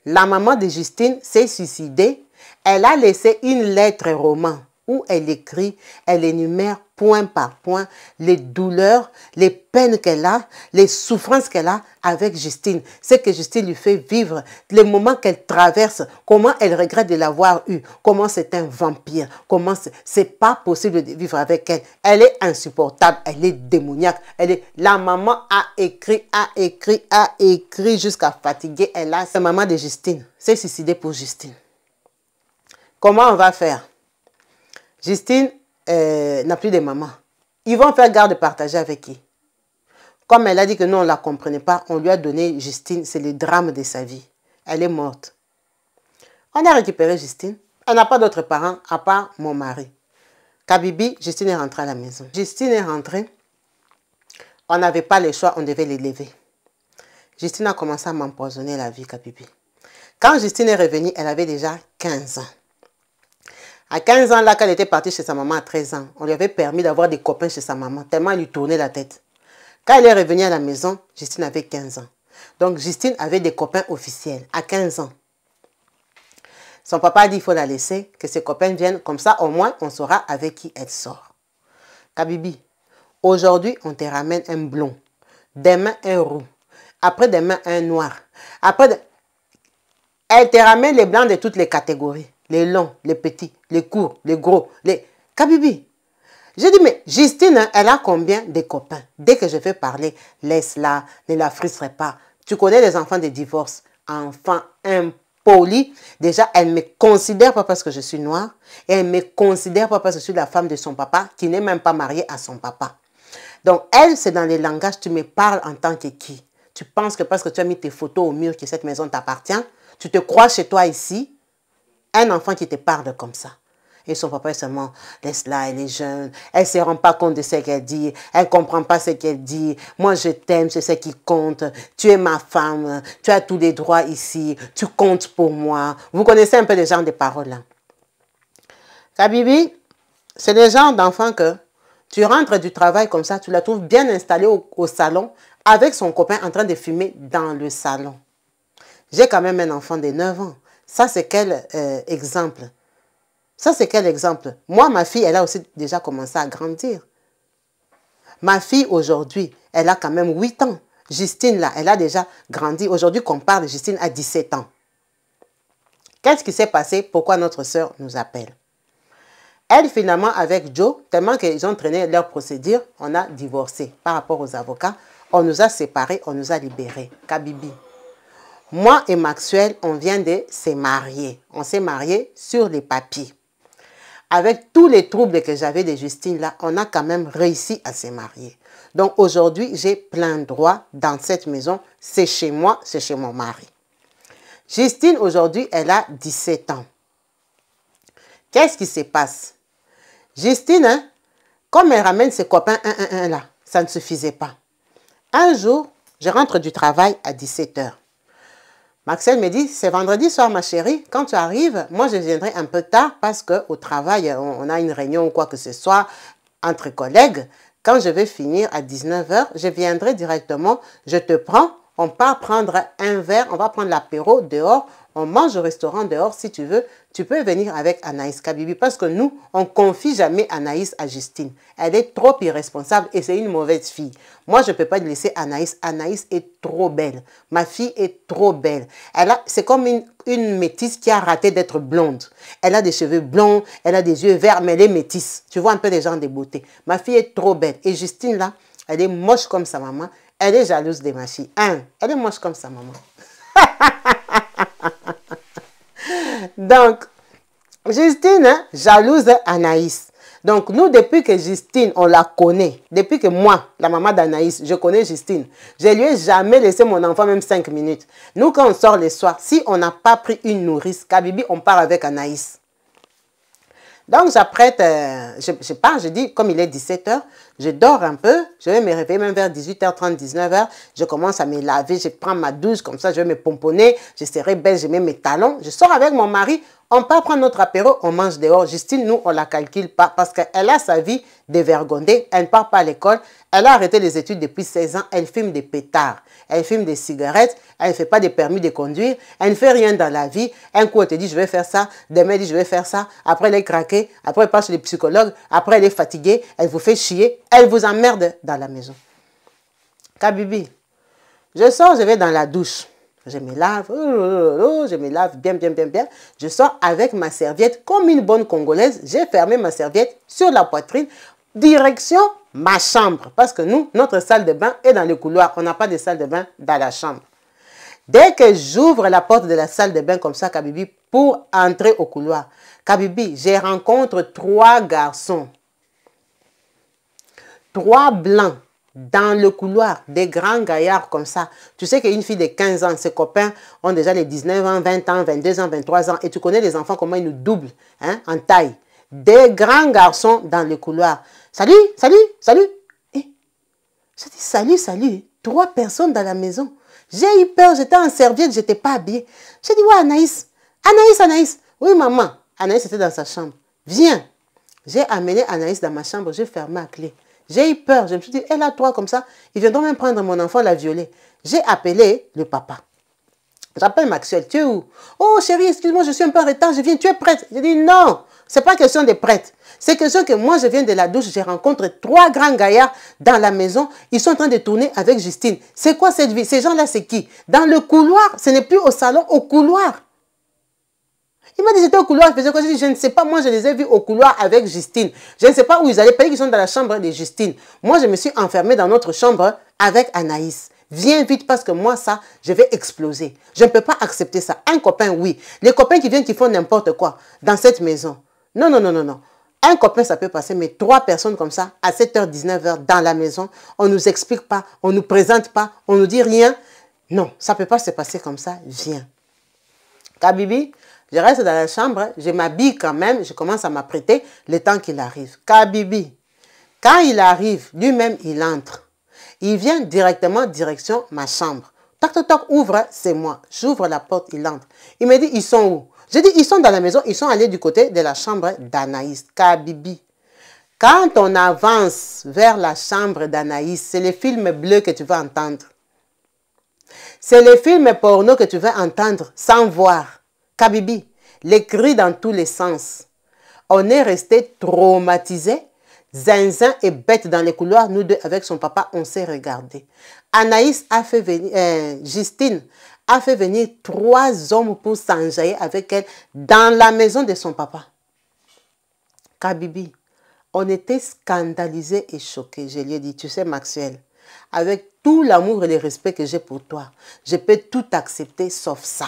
La maman de Justine s'est suicidée. Elle a laissé une lettre roman où elle écrit, elle énumère point par point les douleurs, les peines qu'elle a, les souffrances qu'elle a avec Justine. Ce que Justine lui fait vivre, les moments qu'elle traverse, comment elle regrette de l'avoir eu, comment c'est un vampire, comment c'est pas possible de vivre avec elle. Elle est insupportable, elle est démoniaque. La maman a écrit jusqu'à fatiguer. Elle a sa maman de Justine, s'est suicidée pour Justine. Comment on va faire? Justine n'a plus de maman. Ils vont faire garde partagée avec qui? Comme elle a dit que nous, on ne la comprenait pas, on lui a donné Justine, c'est le drame de sa vie. Elle est morte. On a récupéré Justine. Elle n'a pas d'autres parents à part mon mari. Kabibi, Justine est rentrée à la maison. Justine est rentrée. On n'avait pas le choix, on devait l'élever. Justine a commencé à m'empoisonner la vie, Kabibi. Quand Justine est revenue, elle avait déjà 15 ans. À 15 ans, là, quand elle était partie chez sa maman à 13 ans, on lui avait permis d'avoir des copains chez sa maman, tellement elle lui tournait la tête. Quand elle est revenue à la maison, Justine avait 15 ans. Donc, Justine avait des copains officiels à 15 ans. Son papa a dit qu'il faut la laisser, que ses copains viennent, comme ça, au moins, on saura avec qui elle sort. Kabibi, aujourd'hui, on te ramène un blond, demain, un roux, après-demain, un noir. Elle te ramène les blancs de toutes les catégories. Les longs, les petits, les courts, les gros, les... Kabibi, j'ai dit, mais Justine, elle a combien de copains? Dès que je fais parler, laisse-la, ne la frustrerai pas. Tu connais les enfants de divorce, enfants impolis. Déjà, elle ne me considère pas parce que je suis noire. Et elle ne me considère pas parce que je suis la femme de son papa, qui n'est même pas mariée à son papa. Donc, elle, c'est dans les langages, tu me parles en tant que qui? Tu penses que parce que tu as mis tes photos au mur, que cette maison t'appartient, tu te crois chez toi ici? Un enfant qui te parle comme ça. Et son papa est seulement, laisse-la, elle est jeune, elle ne se rend pas compte de ce qu'elle dit, elle ne comprend pas ce qu'elle dit. Moi, je t'aime, c'est ce qui compte. Tu es ma femme, tu as tous les droits ici, tu comptes pour moi. Vous connaissez un peu les genres de paroles là. Kabibi, c'est le genre d'enfant que tu rentres du travail comme ça, tu la trouves bien installée au salon avec son copain en train de fumer dans le salon. J'ai quand même un enfant de 9 ans. Ça, c'est quel exemple? Ça, c'est quel exemple? Moi, ma fille, elle a aussi déjà commencé à grandir. Ma fille, aujourd'hui, elle a quand même 8 ans. Justine, là, elle a déjà grandi. Aujourd'hui, qu'on parle, Justine a 17 ans. Qu'est-ce qui s'est passé? Pourquoi notre sœur nous appelle? Elle, finalement, avec Joe, tellement qu'ils ont traîné leur procédure, on a divorcé par rapport aux avocats. On nous a séparés, on nous a libérés. Kabibi. Moi et Maxwell, on vient de se marier. On s'est mariés sur les papiers. Avec tous les troubles que j'avais de Justine là, on a quand même réussi à se marier. Donc aujourd'hui, j'ai plein droit dans cette maison. C'est chez moi, c'est chez mon mari. Justine, aujourd'hui, elle a 17 ans. Qu'est-ce qui se passe? Justine, hein, comme elle ramène ses copains un là, ça ne suffisait pas. Un jour, je rentre du travail à 17 h. Maxwell me dit, c'est vendredi soir ma chérie, quand tu arrives, moi je viendrai un peu tard parce qu'au travail, on a une réunion ou quoi que ce soit entre collègues. Quand je vais finir à 19 h, je viendrai directement, je te prends, on part prendre un verre, on va prendre l'apéro dehors, on mange au restaurant dehors si tu veux. Tu peux venir avec Anaïs Kabibi parce que nous, on ne confie jamais Anaïs à Justine. Elle est trop irresponsable et c'est une mauvaise fille. Moi, je ne peux pas laisser Anaïs. Anaïs est trop belle. Ma fille est trop belle. C'est comme une métisse qui a raté d'être blonde. Elle a des cheveux blonds, elle a des yeux verts, mais elle est métisse. Tu vois un peu les gens de beauté. Ma fille est trop belle. Et Justine, là, elle est moche comme sa maman. Elle est jalouse de ma fille. Elle est moche comme sa maman. Donc, Justine, jalouse Anaïs. Donc, nous, depuis que Justine, on la connaît, depuis que moi, la maman d'Anaïs, je connais Justine, je lui ai jamais laissé mon enfant même 5 minutes. Nous, quand on sort le soir, si on n'a pas pris une nourrice, Kabibi, on part avec Anaïs. Donc, j'apprête, je pars, je dis, comme il est 17 h, je dors un peu, je vais me réveiller même vers 18 h 30, 19 h, je commence à me laver, je prends ma douche, comme ça, je vais me pomponner, je serai belle, je mets mes talons, je sors avec mon mari, on part prendre notre apéro, on mange dehors. Justine, nous, on ne la calcule pas parce qu'elle a sa vie dévergondée, elle ne part pas à l'école, elle a arrêté les études depuis 16 ans, elle fume des pétards, elle fume des cigarettes, elle ne fait pas de permis de conduire, elle ne fait rien dans la vie. Un coup, elle te dit, je vais faire ça, demain, elle dit, je vais faire ça, après, elle est craquée, après, elle passe chez les psychologues, après, elle est fatiguée, elle vous fait chier, elle vous emmerde dans la maison. Kabibi, je sors, je vais dans la douche. Je me lave bien. Je sors avec ma serviette comme une bonne Congolaise. J'ai fermé ma serviette sur la poitrine, direction ma chambre. Parce que nous, notre salle de bain est dans le couloir. On n'a pas de salle de bain dans la chambre. Dès que j'ouvre la porte de la salle de bain comme ça, Kabibi, pour entrer au couloir, Kabibi, je rencontre 3 garçons. 3 blancs. Dans le couloir, des grands gaillards comme ça. Tu sais qu'une fille de 15 ans, ses copains ont déjà les 19 ans, 20 ans, 22 ans, 23 ans. Et tu connais les enfants, comment ils nous doublent en taille. Des grands garçons dans le couloir. Salut. Et je dis salut. 3 personnes dans la maison. J'ai eu peur, j'étais en serviette, je n'étais pas habillée. J'ai dit, ouais, Anaïs. Oui, maman. Anaïs était dans sa chambre. Viens. J'ai amené Anaïs dans ma chambre, j'ai fermé à clé. J'ai eu peur, je me suis dit, elle a 3 comme ça, ils viendront même prendre mon enfant, la violer. J'ai appelé le papa. J'appelle Maxwell, tu es où? Oh chérie, excuse-moi, je suis un peu en retard, je viens, tu es prête? J'ai dit non, c'est pas question de prête. C'est question que moi, je viens de la douche, j'ai rencontré 3 grands gaillards dans la maison, ils sont en train de tourner avec Justine. C'est quoi cette vie? Ces gens-là, c'est qui? Dans le couloir, ce n'est plus au salon, au couloir. Il m'a dit, j'étais au couloir, je faisais quoi? Je dis, je ne sais pas, moi je les ai vus au couloir avec Justine. Je ne sais pas où ils allaient, pas qu'ils sont dans la chambre de Justine. Moi, je me suis enfermée dans notre chambre avec Anaïs. Viens vite parce que moi, ça, je vais exploser. Je ne peux pas accepter ça. Un copain, oui. Les copains qui viennent, qui font n'importe quoi dans cette maison. Non. Un copain, ça peut passer, mais 3 personnes comme ça, à 7 h, 19 h, dans la maison, on ne nous explique pas, on ne nous présente pas, on ne nous dit rien. Non, ça ne peut pas se passer comme ça. Viens. Kabibi, je reste dans la chambre, je m'habille quand même, je commence à m'apprêter le temps qu'il arrive. Kabibi, quand il arrive, lui-même, il entre. Il vient directement direction ma chambre. Toc, ouvre, c'est moi. J'ouvre la porte, il entre. Il me dit, ils sont où? Je dis, ils sont dans la maison, ils sont allés du côté de la chambre d'Anaïs. Kabibi, quand on avance vers la chambre d'Anaïs, c'est le film bleu que tu vas entendre. C'est le film porno que tu vas entendre sans voir. Kabibi, les cris dans tous les sens. On est resté traumatisés, zinzin et bête dans les couloirs. Nous deux, avec son papa, on s'est regardés. Anaïs a fait venir, Justine a fait venir 3 hommes pour s'enjailler avec elle dans la maison de son papa. Kabibi, on était scandalisés et choqués. Je lui ai dit, tu sais Maxwell, avec tout l'amour et le respect que j'ai pour toi, je peux tout accepter sauf ça.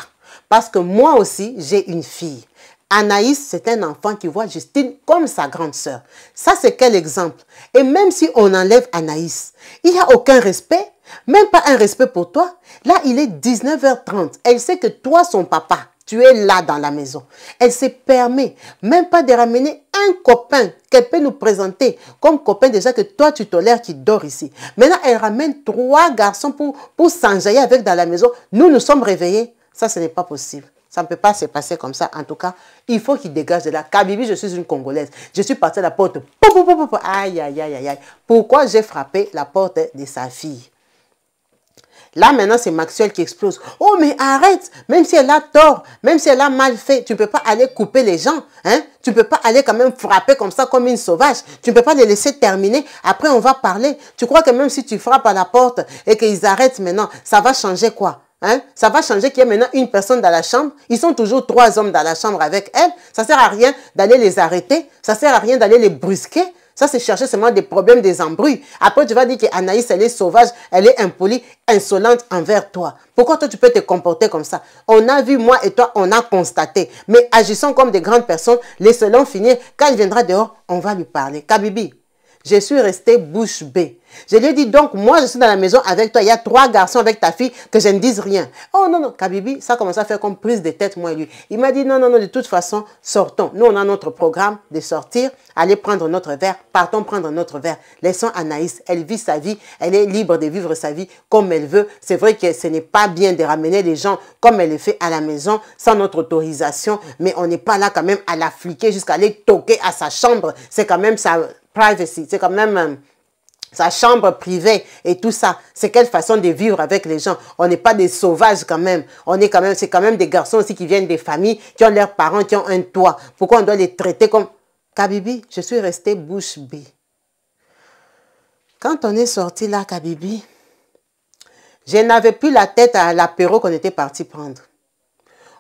Parce que moi aussi, j'ai une fille. Anaïs, c'est un enfant qui voit Justine comme sa grande sœur. Ça, c'est quel exemple? Et même si on enlève Anaïs, il n'y a aucun respect, même pas un respect pour toi. Là, il est 19 h 30. Elle sait que toi, son papa, tu es là dans la maison. Elle se permet même pas de ramener un copain qu'elle peut nous présenter comme copain déjà que toi, tu tolères qui dort ici. Maintenant, elle ramène 3 garçons pour s'enjailler avec dans la maison. Nous sommes réveillés. Ça, ce n'est pas possible. Ça ne peut pas se passer comme ça. En tout cas, il faut qu'il dégage de là. Kabibi, je suis une Congolaise. Je suis partie à la porte. Aïe. Pourquoi j'ai frappé la porte de sa fille? Là, maintenant, c'est Maxwell qui explose. Oh, mais arrête! Même si elle a tort, même si elle a mal fait, tu ne peux pas aller couper les gens. Hein? Tu ne peux pas aller quand même frapper comme ça, comme une sauvage. Tu ne peux pas les laisser terminer. Après, on va parler. Tu crois que même si tu frappes à la porte et qu'ils arrêtent maintenant, ça va changer quoi? Hein? Ça va changer qu'il y ait maintenant une personne dans la chambre. Ils sont toujours 3 hommes dans la chambre avec elle. Ça ne sert à rien d'aller les arrêter. Ça ne sert à rien d'aller les brusquer. Ça, c'est chercher seulement des problèmes, des embrouilles. Après, tu vas dire qu'Anaïs, elle est sauvage, elle est impolie, insolente envers toi. Pourquoi toi, tu peux te comporter comme ça? On a vu, moi et toi, on a constaté. Mais agissons comme des grandes personnes, laissons-le finir. Quand il viendra dehors, on va lui parler. Kabibi, je suis restée bouche bée. Je lui ai dit, donc, moi, je suis dans la maison avec toi. Il y a 3 garçons avec ta fille, que je ne dise rien. Oh, non, non, Kabibi, ça commence à faire comme prise de tête, moi et lui. Il m'a dit, non, non, non, de toute façon, sortons. Nous, on a notre programme de sortir, aller prendre notre verre. Partons prendre notre verre. Laissons Anaïs. Elle vit sa vie. Elle est libre de vivre sa vie comme elle veut. C'est vrai que ce n'est pas bien de ramener les gens comme elle le fait à la maison, sans notre autorisation. Mais on n'est pas là quand même à la fliquer jusqu'à aller toquer à sa chambre. C'est quand même sa privacy. C'est quand même sa chambre privée et tout ça. C'est quelle façon de vivre avec les gens. On n'est pas des sauvages quand même. C'est quand même des garçons aussi qui viennent des familles, qui ont leurs parents, qui ont un toit. Pourquoi on doit les traiter comme... Kabibi, je suis restée bouche bée. Quand on est sorti là, Kabibi, je n'avais plus la tête à l'apéro qu'on était parti prendre.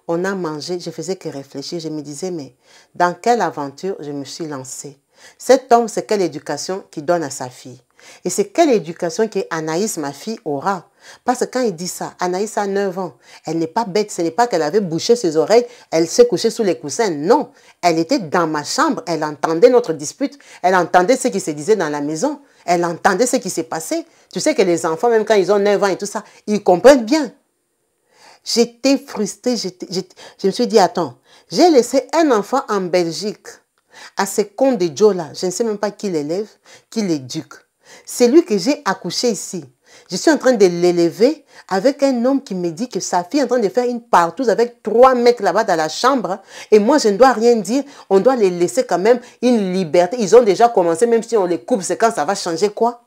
On a mangé, je faisais que réfléchir. Je me disais, mais dans quelle aventure je me suis lancée? Cet homme, c'est quelle éducation qu'il donne à sa fille? Et c'est quelle éducation que Anaïs, ma fille, aura? Parce que quand il dit ça, Anaïs a 9 ans. Elle n'est pas bête. Ce n'est pas qu'elle avait bouché ses oreilles, elle s'est couchée sous les coussins. Non, elle était dans ma chambre. Elle entendait notre dispute. Elle entendait ce qui se disait dans la maison. Elle entendait ce qui s'est passé. Tu sais que les enfants, même quand ils ont 9 ans et tout ça, ils comprennent bien. J'étais frustrée. Je me suis dit, attends, j'ai laissé un enfant en Belgique à ce con de Joe là. Je ne sais même pas qui l'élève, qui l'éduque. C'est lui que j'ai accouché ici. Je suis en train de l'élever avec un homme qui me dit que sa fille est en train de faire une partouze avec 3 mecs là-bas dans la chambre. Et moi, je ne dois rien dire. On doit les laisser quand même une liberté. Ils ont déjà commencé, même si on les coupe, c'est quand ça va changer quoi?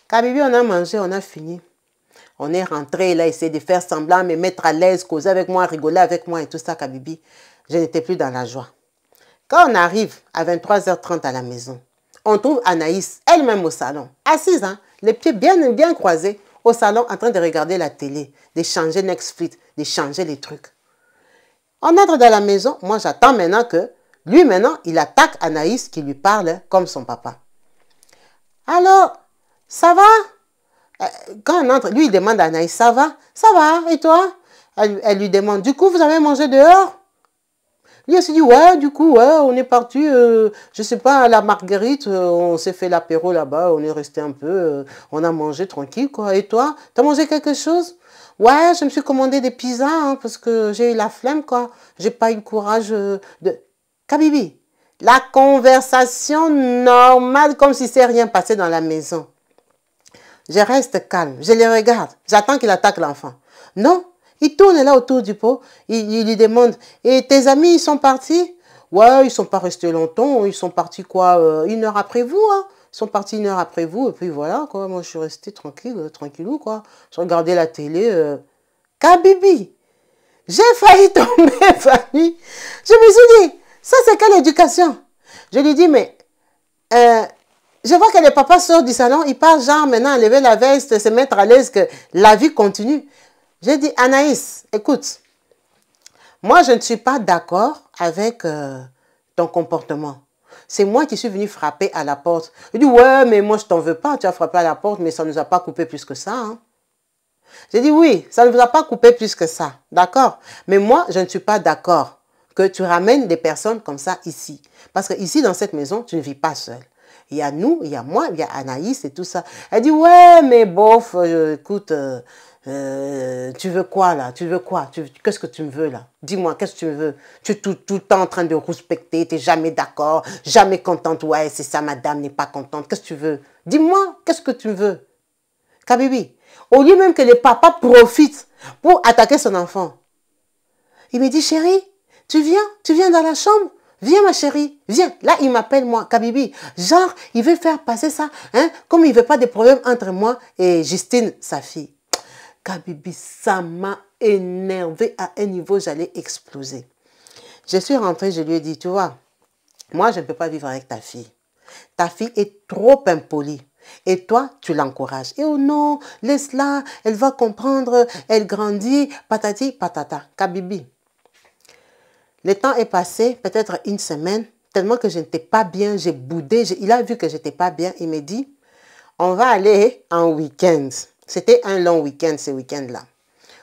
Kabibi, on a mangé, on a fini. On est rentré, il a essayé de faire semblant, me mettre à l'aise, causer avec moi, rigoler avec moi et tout ça, Kabibi. Je n'étais plus dans la joie. Quand on arrive à 23h30 à la maison, on trouve Anaïs, elle-même au salon, assise, hein, les pieds bien croisés, au salon, en train de regarder la télé, de changer Netflix, de changer les trucs. On entre dans la maison, moi j'attends maintenant que, lui maintenant, il attaque Anaïs qui lui parle comme son papa. Alors, ça va? Quand on entre, lui il demande à Anaïs, ça va? Ça va, et toi? Elle lui demande, du coup vous avez mangé dehors? Lui, il s'est dit, ouais, du coup, ouais, on est parti, je sais pas, à la Marguerite, on s'est fait l'apéro là-bas, on est resté un peu, on a mangé tranquille, quoi. Et toi, t'as mangé quelque chose? Ouais, je me suis commandé des pizzas, hein, parce que j'ai eu la flemme, quoi. J'ai pas eu le courage de... Kabibi, la conversation normale, comme si c'est rien passé dans la maison. Je reste calme, je les regarde, j'attends qu'il attaque l'enfant. Non. Il tourne là autour du pot, il lui demande, et tes amis, ils sont partis? Ouais, ils ne sont pas restés longtemps, ils sont partis quoi, 1 heure après vous, hein? Ils sont partis 1 heure après vous, et puis voilà, quoi, moi je suis restée tranquille, tranquillou, quoi. Je regardais la télé, Kabibi, j'ai failli tomber, Fanny. Je me suis dit, ça c'est quelle éducation? Je lui dis, mais, je vois que le papa sort du salon, il part genre maintenant à lever la veste, se mettre à l'aise, que la vie continue. J'ai dit, Anaïs, écoute, moi, je ne suis pas d'accord avec ton comportement. C'est moi qui suis venue frapper à la porte. Il dit, ouais, mais moi, je t'en veux pas. Tu as frappé à la porte, mais ça ne nous a pas coupé plus que ça. Hein. J'ai dit, oui, ça ne vous a pas coupé plus que ça. D'accord? Mais moi, je ne suis pas d'accord que tu ramènes des personnes comme ça ici. Parce que ici, dans cette maison, tu ne vis pas seule. Il y a nous, il y a moi, il y a Anaïs et tout ça. Elle dit, ouais, mais bof, écoute... tu veux quoi là? Tu veux quoi? Qu'est-ce que tu me veux là? Dis-moi, qu'est-ce que tu me veux? Tu es tout le temps en train de respecter, tu n'es jamais d'accord, jamais contente. Ouais, c'est ça, madame n'est pas contente. Qu'est-ce que tu veux? Dis-moi, qu'est-ce que tu me veux? Kabibi, au lieu même que le papa profite pour attaquer son enfant, il me dit, chérie, tu viens dans la chambre? viens ma chérie, viens. Là, il m'appelle moi, Kabibi. Genre, il veut faire passer ça, hein, comme il ne veut pas de problème entre moi et Justine, sa fille. Kabibi, ça m'a énervé à un niveau, j'allais exploser. Je suis rentrée, je lui ai dit, tu vois, moi, je ne peux pas vivre avec ta fille. Ta fille est trop impolie. Et toi, tu l'encourages. Et oh non, laisse-la, elle va comprendre, elle grandit, patati, patata. Kabibi. Le temps est passé, peut-être une semaine, tellement que je n'étais pas bien, j'ai boudé. Il a vu que je n'étais pas bien, il me dit, on va aller en week-end. C'était un long week-end, ce week-end-là.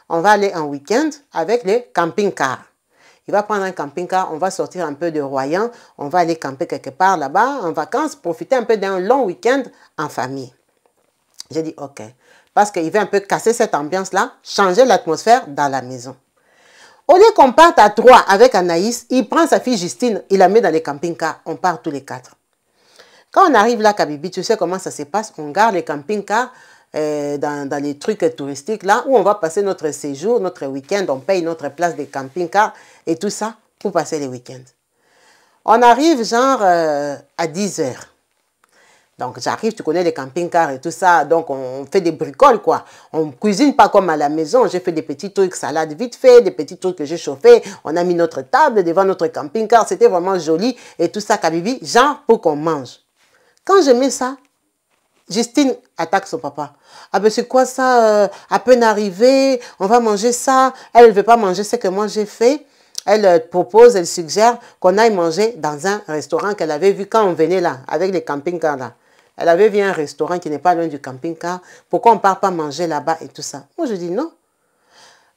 On va aller en week-end avec le camping-car. Il va prendre un camping-car, on va sortir un peu de Royan, on va aller camper quelque part là-bas, en vacances, profiter un peu d'un long week-end en famille. J'ai dit ok, parce qu'il veut un peu casser cette ambiance-là, changer l'atmosphère dans la maison. Au lieu qu'on parte à 3 avec Anaïs, il prend sa fille Justine, il la met dans les camping-cars, on part tous les 4. Quand on arrive là, Kabibi, tu sais comment ça se passe, on garde les camping-cars dans les trucs touristiques là, où on va passer notre séjour, notre week-end, on paye notre place de camping-car et tout ça pour passer les week-ends. On arrive genre à 10 h. Donc j'arrive, tu connais les camping-cars et tout ça, donc on fait des bricoles quoi. On ne cuisine pas comme à la maison, j'ai fait des petits trucs salades vite fait, des petits trucs que j'ai chauffés, on a mis notre table devant notre camping-car, c'était vraiment joli et tout ça, Kabibi, genre pour qu'on mange. Quand je mets ça, Justine attaque son papa. Ah ben c'est quoi ça, à peine arrivé, on va manger ça. Elle ne veut pas manger ce que moi j'ai fait. Elle propose, elle suggère qu'on aille manger dans un restaurant qu'elle avait vu quand on venait là, avec les camping-cars là. Elle avait vu un restaurant qui n'est pas loin du camping-car. Pourquoi on ne part pas manger là-bas et tout ça? Moi je dis non.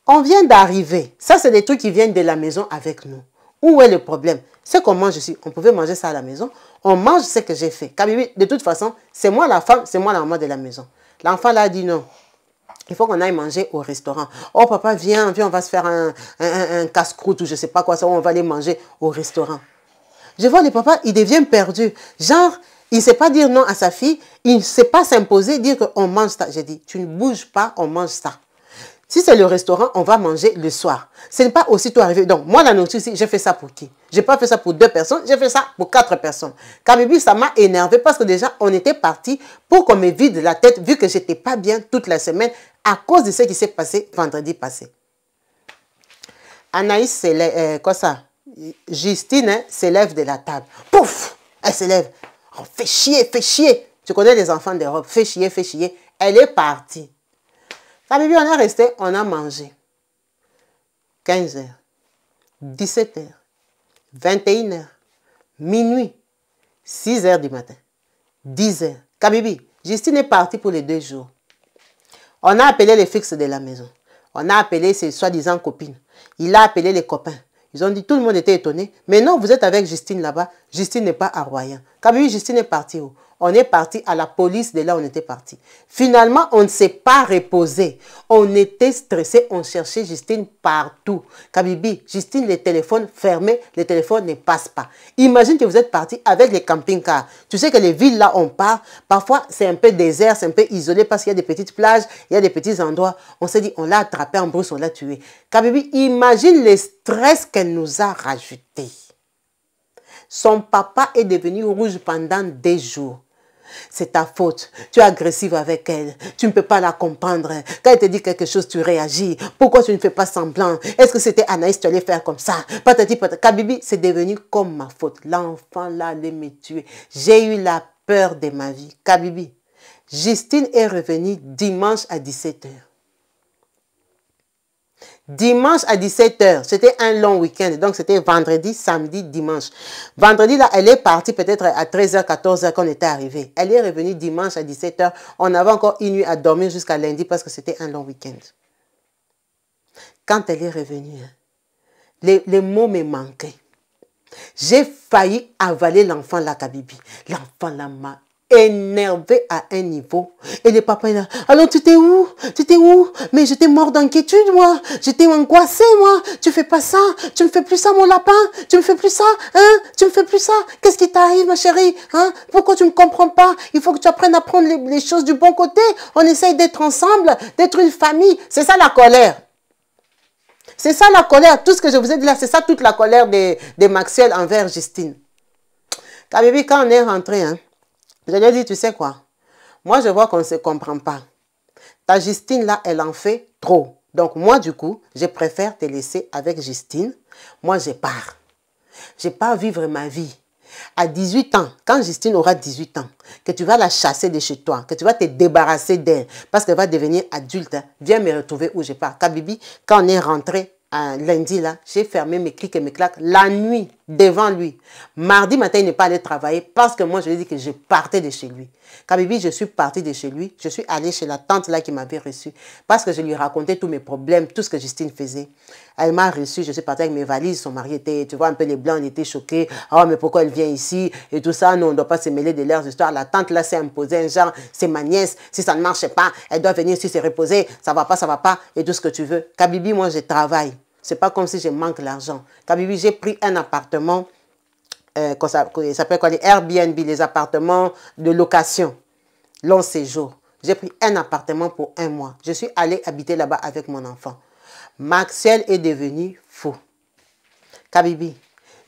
On vient d'arriver. Ça c'est des trucs qui viennent de la maison avec nous. Où est le problème? Ce qu'on mange ici, on pouvait manger ça à la maison. On mange ce que j'ai fait. Kabibi, de toute façon, c'est moi la femme, c'est moi la maman de la maison. L'enfant là dit non. Il faut qu'on aille manger au restaurant. Oh papa, viens, viens, on va se faire un casse-croûte ou je ne sais pas quoi, ça, on va aller manger au restaurant. Je vois le papa, il devient perdu. Genre, il ne sait pas dire non à sa fille, il ne sait pas s'imposer, dire qu'on mange ça. J'ai dit, tu ne bouges pas, on mange ça. Si c'est le restaurant, on va manger le soir. Ce n'est pas aussitôt arrivé. Donc, moi, la nourriture ici, j'ai fait ça pour qui? Je n'ai pas fait ça pour 2 personnes, j'ai fait ça pour 4 personnes. Kabibi, ça m'a énervé parce que déjà, on était parti pour qu'on me vide la tête vu que je n'étais pas bien toute la semaine à cause de ce qui s'est passé vendredi passé. Anaïs, quoi ça? Justine s'élève de la table. Pouf! Elle s'élève. Oh, fais chier, fais chier. Tu connais les enfants d'Europe. Fais chier, fais chier. Elle est partie. Kabibi, on est resté, on a mangé. 15 h, 17 h, 21 h, minuit, 6 h du matin, 10 h. Kabibi, Justine est partie pour les 2 jours. On a appelé les fixes de la maison. On a appelé ses soi-disant copines. Il a appelé les copains. Ils ont dit, tout le monde était étonné. Mais non, vous êtes avec Justine là-bas. Justine n'est pas à Royan. Kabibi, Justine est partie où? On est parti à la police de là où on était parti. Finalement, on ne s'est pas reposé. On était stressé, on cherchait Justine partout. Kabibi, Justine, les téléphones fermés, les téléphones ne passent pas. Imagine que vous êtes parti avec les camping-cars. Tu sais que les villes là, on part, parfois c'est un peu désert, c'est un peu isolé parce qu'il y a des petites plages, il y a des petits endroits. On s'est dit, on l'a attrapé en brousse, on l'a tué. Kabibi, imagine le stress qu'elle nous a rajouté. Son papa est devenu rouge pendant des jours. C'est ta faute. Tu es agressive avec elle. Tu ne peux pas la comprendre. Quand elle te dit quelque chose, tu réagis. Pourquoi tu ne fais pas semblant? Est-ce que c'était Anaïs, tu allais faire comme ça? Patati patata. Kabibi, c'est devenu comme ma faute. L'enfant là allait me tuer. J'ai eu la peur de ma vie. Kabibi, Justine est revenue dimanche à 17 h. Dimanche à 17 h, c'était un long week-end, donc c'était vendredi, samedi, dimanche. Vendredi, là, elle est partie peut-être à 13 h, 14 h qu'on était arrivé. Elle est revenue dimanche à 17 h. On avait encore une nuit à dormir jusqu'à lundi parce que c'était un long week-end. Quand elle est revenue, les mots me manquaient. J'ai failli avaler l'enfant là, Kabibi. L'enfant là m'a énervé à un niveau. Et le papa est là. Alors tu étais où? Tu étais où? Mais j'étais mort d'inquiétude, moi. J'étais angoissée, moi. Tu fais pas ça. Tu me fais plus ça, mon lapin. Tu me fais plus ça, hein? Tu me fais plus ça. Qu'est-ce qui t'arrive, ma chérie? Hein? Pourquoi tu me comprends pas? Il faut que tu apprennes à prendre les choses du bon côté. On essaye d'être ensemble, d'être une famille. C'est ça la colère. C'est ça la colère. Tout ce que je vous ai dit là, c'est ça toute la colère de Maxwell envers Justine. Kabibi, quand on est rentré, hein, je lui ai dit, tu sais quoi? Moi, je vois qu'on ne se comprend pas. Ta Justine là, elle en fait trop. Donc moi, du coup, je préfère te laisser avec Justine. Moi, je pars. Je pars vivre ma vie. À 18 ans, quand Justine aura 18 ans, que tu vas la chasser de chez toi, que tu vas te débarrasser d'elle, parce qu'elle va devenir adulte, viens me retrouver où je pars. Kabibi, quand on est rentré lundi là, j'ai fermé mes clics et mes claques la nuit devant lui. Mardi matin, il n'est pas allé travailler parce que moi, je lui ai dit que je partais de chez lui. Kabibi, je suis partie de chez lui. Je suis allée chez la tante là qui m'avait reçue parce que je lui racontais tous mes problèmes, tout ce que Justine faisait. Elle m'a reçue, je suis partie avec mes valises. Son mari était, tu vois, un peu les blancs, on était choqués. Oh, mais pourquoi elle vient ici? Et tout ça, non, on ne doit pas se mêler de leurs histoires. La tante là s'est imposée un genre, c'est ma nièce. Si ça ne marche pas, elle doit venir ici se reposer. Ça va pas, ça va pas. Et tout ce que tu veux. Kabibi, moi, je travaille. C'est pas comme si je manque l'argent. Kabibi, j'ai pris un appartement, ça s'appelle quoi, les Airbnb, les appartements de location, long séjour. J'ai pris un appartement pour 1 mois. Je suis allée habiter là-bas avec mon enfant. Maxwell est devenu fou. Kabibi,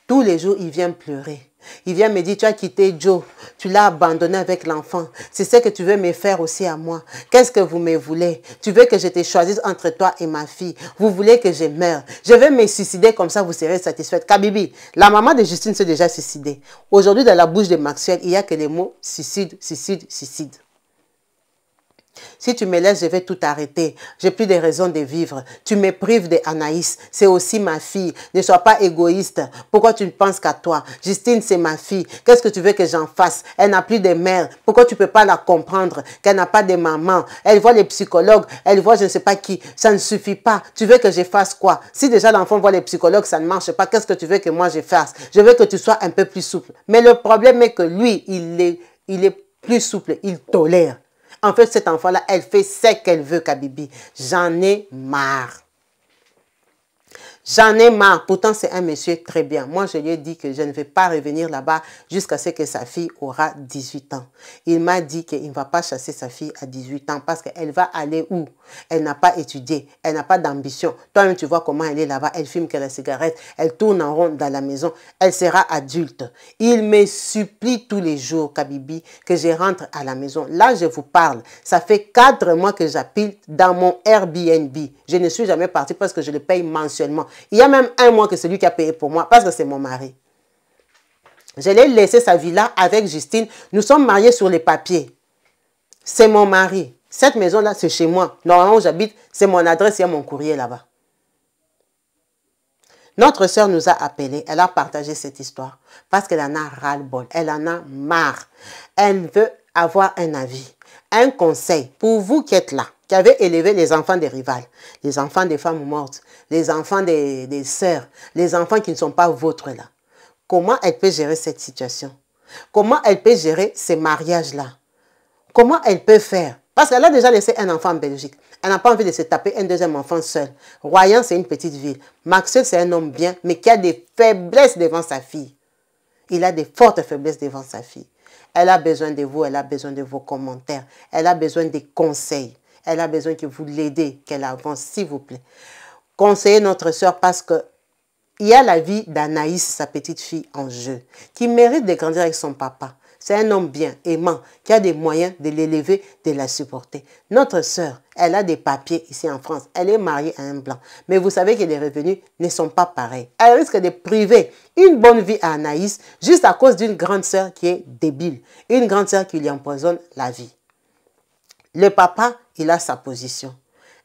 tous les jours, il vient pleurer. Il vient me dire, tu as quitté Joe, tu l'as abandonné avec l'enfant. C'est ce que tu veux me faire aussi à moi. Qu'est-ce que vous me voulez? Tu veux que je te choisisse entre toi et ma fille. Vous voulez que je meure. Je vais me suicider, comme ça vous serez satisfaite. Kabibi, la maman de Justine s'est déjà suicidée. Aujourd'hui, dans la bouche de Maxwell, il n'y a que les mots suicide, suicide, suicide. Si tu me laisses, je vais tout arrêter. J'ai plus de raisons de vivre. Tu me prives d'Anaïs. C'est aussi ma fille. Ne sois pas égoïste. Pourquoi tu ne penses qu'à toi? Justine, c'est ma fille. Qu'est-ce que tu veux que j'en fasse? Elle n'a plus de mère. Pourquoi tu ne peux pas la comprendre? Qu'elle n'a pas de maman. Elle voit les psychologues. Elle voit je ne sais pas qui. Ça ne suffit pas. Tu veux que je fasse quoi? Si déjà l'enfant voit les psychologues, ça ne marche pas. Qu'est-ce que tu veux que moi je fasse? Je veux que tu sois un peu plus souple. Mais le problème est que lui, il est plus souple. Il tolère. En fait, cet enfant-là, elle fait ce qu'elle veut, Kabibi. J'en ai marre. J'en ai marre. Pourtant, c'est un monsieur très bien. Moi, je lui ai dit que je ne vais pas revenir là-bas jusqu'à ce que sa fille aura 18 ans. Il m'a dit qu'il ne va pas chasser sa fille à 18 ans parce qu'elle va aller où? Elle n'a pas étudié. Elle n'a pas d'ambition. Toi-même, tu vois comment elle est là-bas. Elle fume que la cigarette. Elle tourne en rond dans la maison. Elle sera adulte. Il me supplie tous les jours, Kabibi, que je rentre à la maison. Là, je vous parle. Ça fait 4 mois que j'habite dans mon Airbnb. Je ne suis jamais partie parce que je le paye mensuellement. Il y a même 1 mois que c'est lui qui a payé pour moi parce que c'est mon mari. Je l'ai laissé sa villa avec Justine. Nous sommes mariés sur les papiers. C'est mon mari. Cette maison-là, c'est chez moi. Normalement, où j'habite, c'est mon adresse, il y a mon courrier là-bas. Notre sœur nous a appelés. Elle a partagé cette histoire parce qu'elle en a ras-le-bol. Elle en a marre. Elle veut avoir un avis, un conseil pour vous qui êtes là, qui avez élevé les enfants des rivales, les enfants des femmes mortes, les enfants des sœurs, les enfants qui ne sont pas vôtres là. Comment elle peut gérer cette situation? Comment elle peut gérer ces mariages-là? Comment elle peut faire? Parce qu'elle a déjà laissé un enfant en Belgique. Elle n'a pas envie de se taper un 2e enfant seul. Royan, c'est une petite ville. Maxwell, c'est un homme bien, mais qui a des faiblesses devant sa fille. Il a des fortes faiblesses devant sa fille. Elle a besoin de vous, elle a besoin de vos commentaires. Elle a besoin des conseils. Elle a besoin que vous l'aidez, qu'elle avance, s'il vous plaît. Conseillez notre soeur parce que il y a la vie d'Anaïs, sa petite fille, en jeu, qui mérite de grandir avec son papa. C'est un homme bien, aimant, qui a des moyens de l'élever, de la supporter. Notre sœur, elle a des papiers ici en France. Elle est mariée à un blanc. Mais vous savez que les revenus ne sont pas pareils. Elle risque de priver une bonne vie à Anaïs juste à cause d'une grande sœur qui est débile. Une grande sœur qui lui empoisonne la vie. Le papa, il a sa position.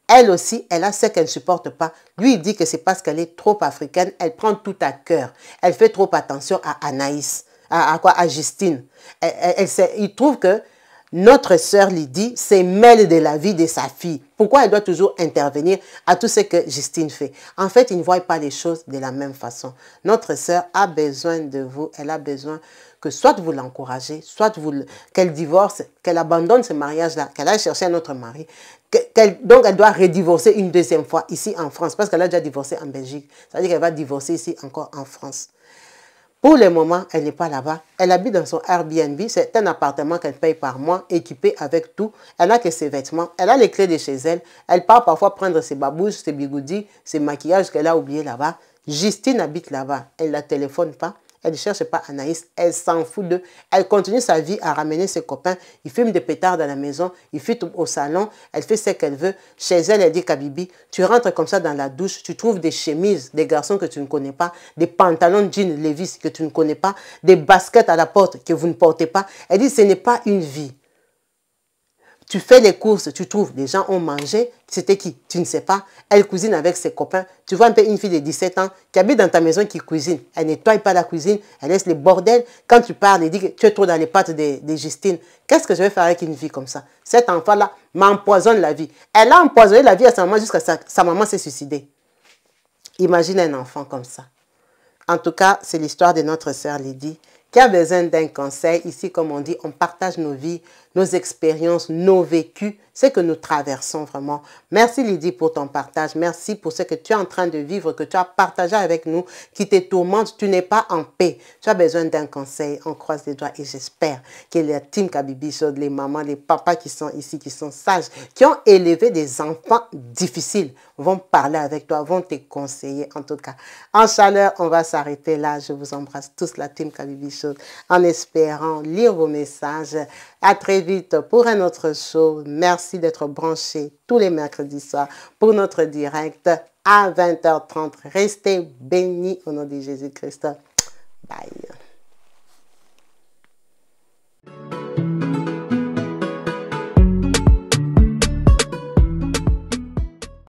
Elle aussi, elle a ce qu'elle ne supporte pas. Lui, il dit que c'est parce qu'elle est trop africaine. Elle prend tout à cœur. Elle fait trop attention à Anaïs. À Justine. Il trouve que notre sœur Lydie se mêle de la vie de sa fille. Pourquoi elle doit toujours intervenir à tout ce que Justine fait? En fait, ils ne voient pas les choses de la même façon. Notre sœur a besoin de vous. Elle a besoin que soit vous l'encouragez, soit qu'elle divorce, qu'elle abandonne ce mariage-là, qu'elle aille chercher un autre mari. Donc, elle doit redivorcer une 2e fois ici en France parce qu'elle a déjà divorcé en Belgique. Ça veut dire qu'elle va divorcer ici encore en France. Pour le moment, elle n'est pas là-bas. Elle habite dans son Airbnb. C'est un appartement qu'elle paye par mois, équipé avec tout. Elle n'a que ses vêtements. Elle a les clés de chez elle. Elle part parfois prendre ses babouches, ses bigoudis, ses maquillages qu'elle a oubliés là-bas. Justine habite là-bas. Elle ne la téléphone pas. Elle ne cherche pas Anaïs, elle s'en fout d'eux. Elle continue sa vie à ramener ses copains. Ils fument des pétards dans la maison, ils fument au salon, elle fait ce qu'elle veut. Chez elle, elle dit Kabibi, tu rentres comme ça dans la douche, tu trouves des chemises, des garçons que tu ne connais pas, des pantalons jeans Levi's que tu ne connais pas, des baskets à la porte que vous ne portez pas. Elle dit, ce n'est pas une vie. Tu fais les courses, tu trouves, les gens ont mangé. C'était qui? Tu ne sais pas. Elle cuisine avec ses copains. Tu vois un peu une fille de 17 ans qui habite dans ta maison qui cuisine. Elle ne nettoie pas la cuisine, elle laisse les bordels. Quand tu parles, elle dit que tu es trop dans les pattes de Justine. Qu'est-ce que je vais faire avec une vie comme ça? Cet enfant-là m'empoisonne la vie. Elle a empoisonné la vie à sa maman jusqu'à sa maman s'est suicidée. Imagine un enfant comme ça. En tout cas, c'est l'histoire de notre sœur Lydie qui a besoin d'un conseil. Ici, comme on dit, on partage nos vies, nos expériences, nos vécus, ce que nous traversons vraiment. Merci Lydie pour ton partage. Merci pour ce que tu es en train de vivre, que tu as partagé avec nous, qui te tourmente. Tu n'es pas en paix. Tu as besoin d'un conseil. On croise les doigts et j'espère que la team Kabibi Show, les mamans, les papas qui sont ici, qui sont sages, qui ont élevé des enfants difficiles, vont parler avec toi, vont te conseiller en tout cas. En chaleur, on va s'arrêter là. Je vous embrasse tous, la team Kabibi Show, en espérant lire vos messages. À très vite pour un autre show. Merci d'être branchés tous les mercredis soirs pour notre direct à 20h30. Restez bénis au nom de Jésus-Christ. Bye.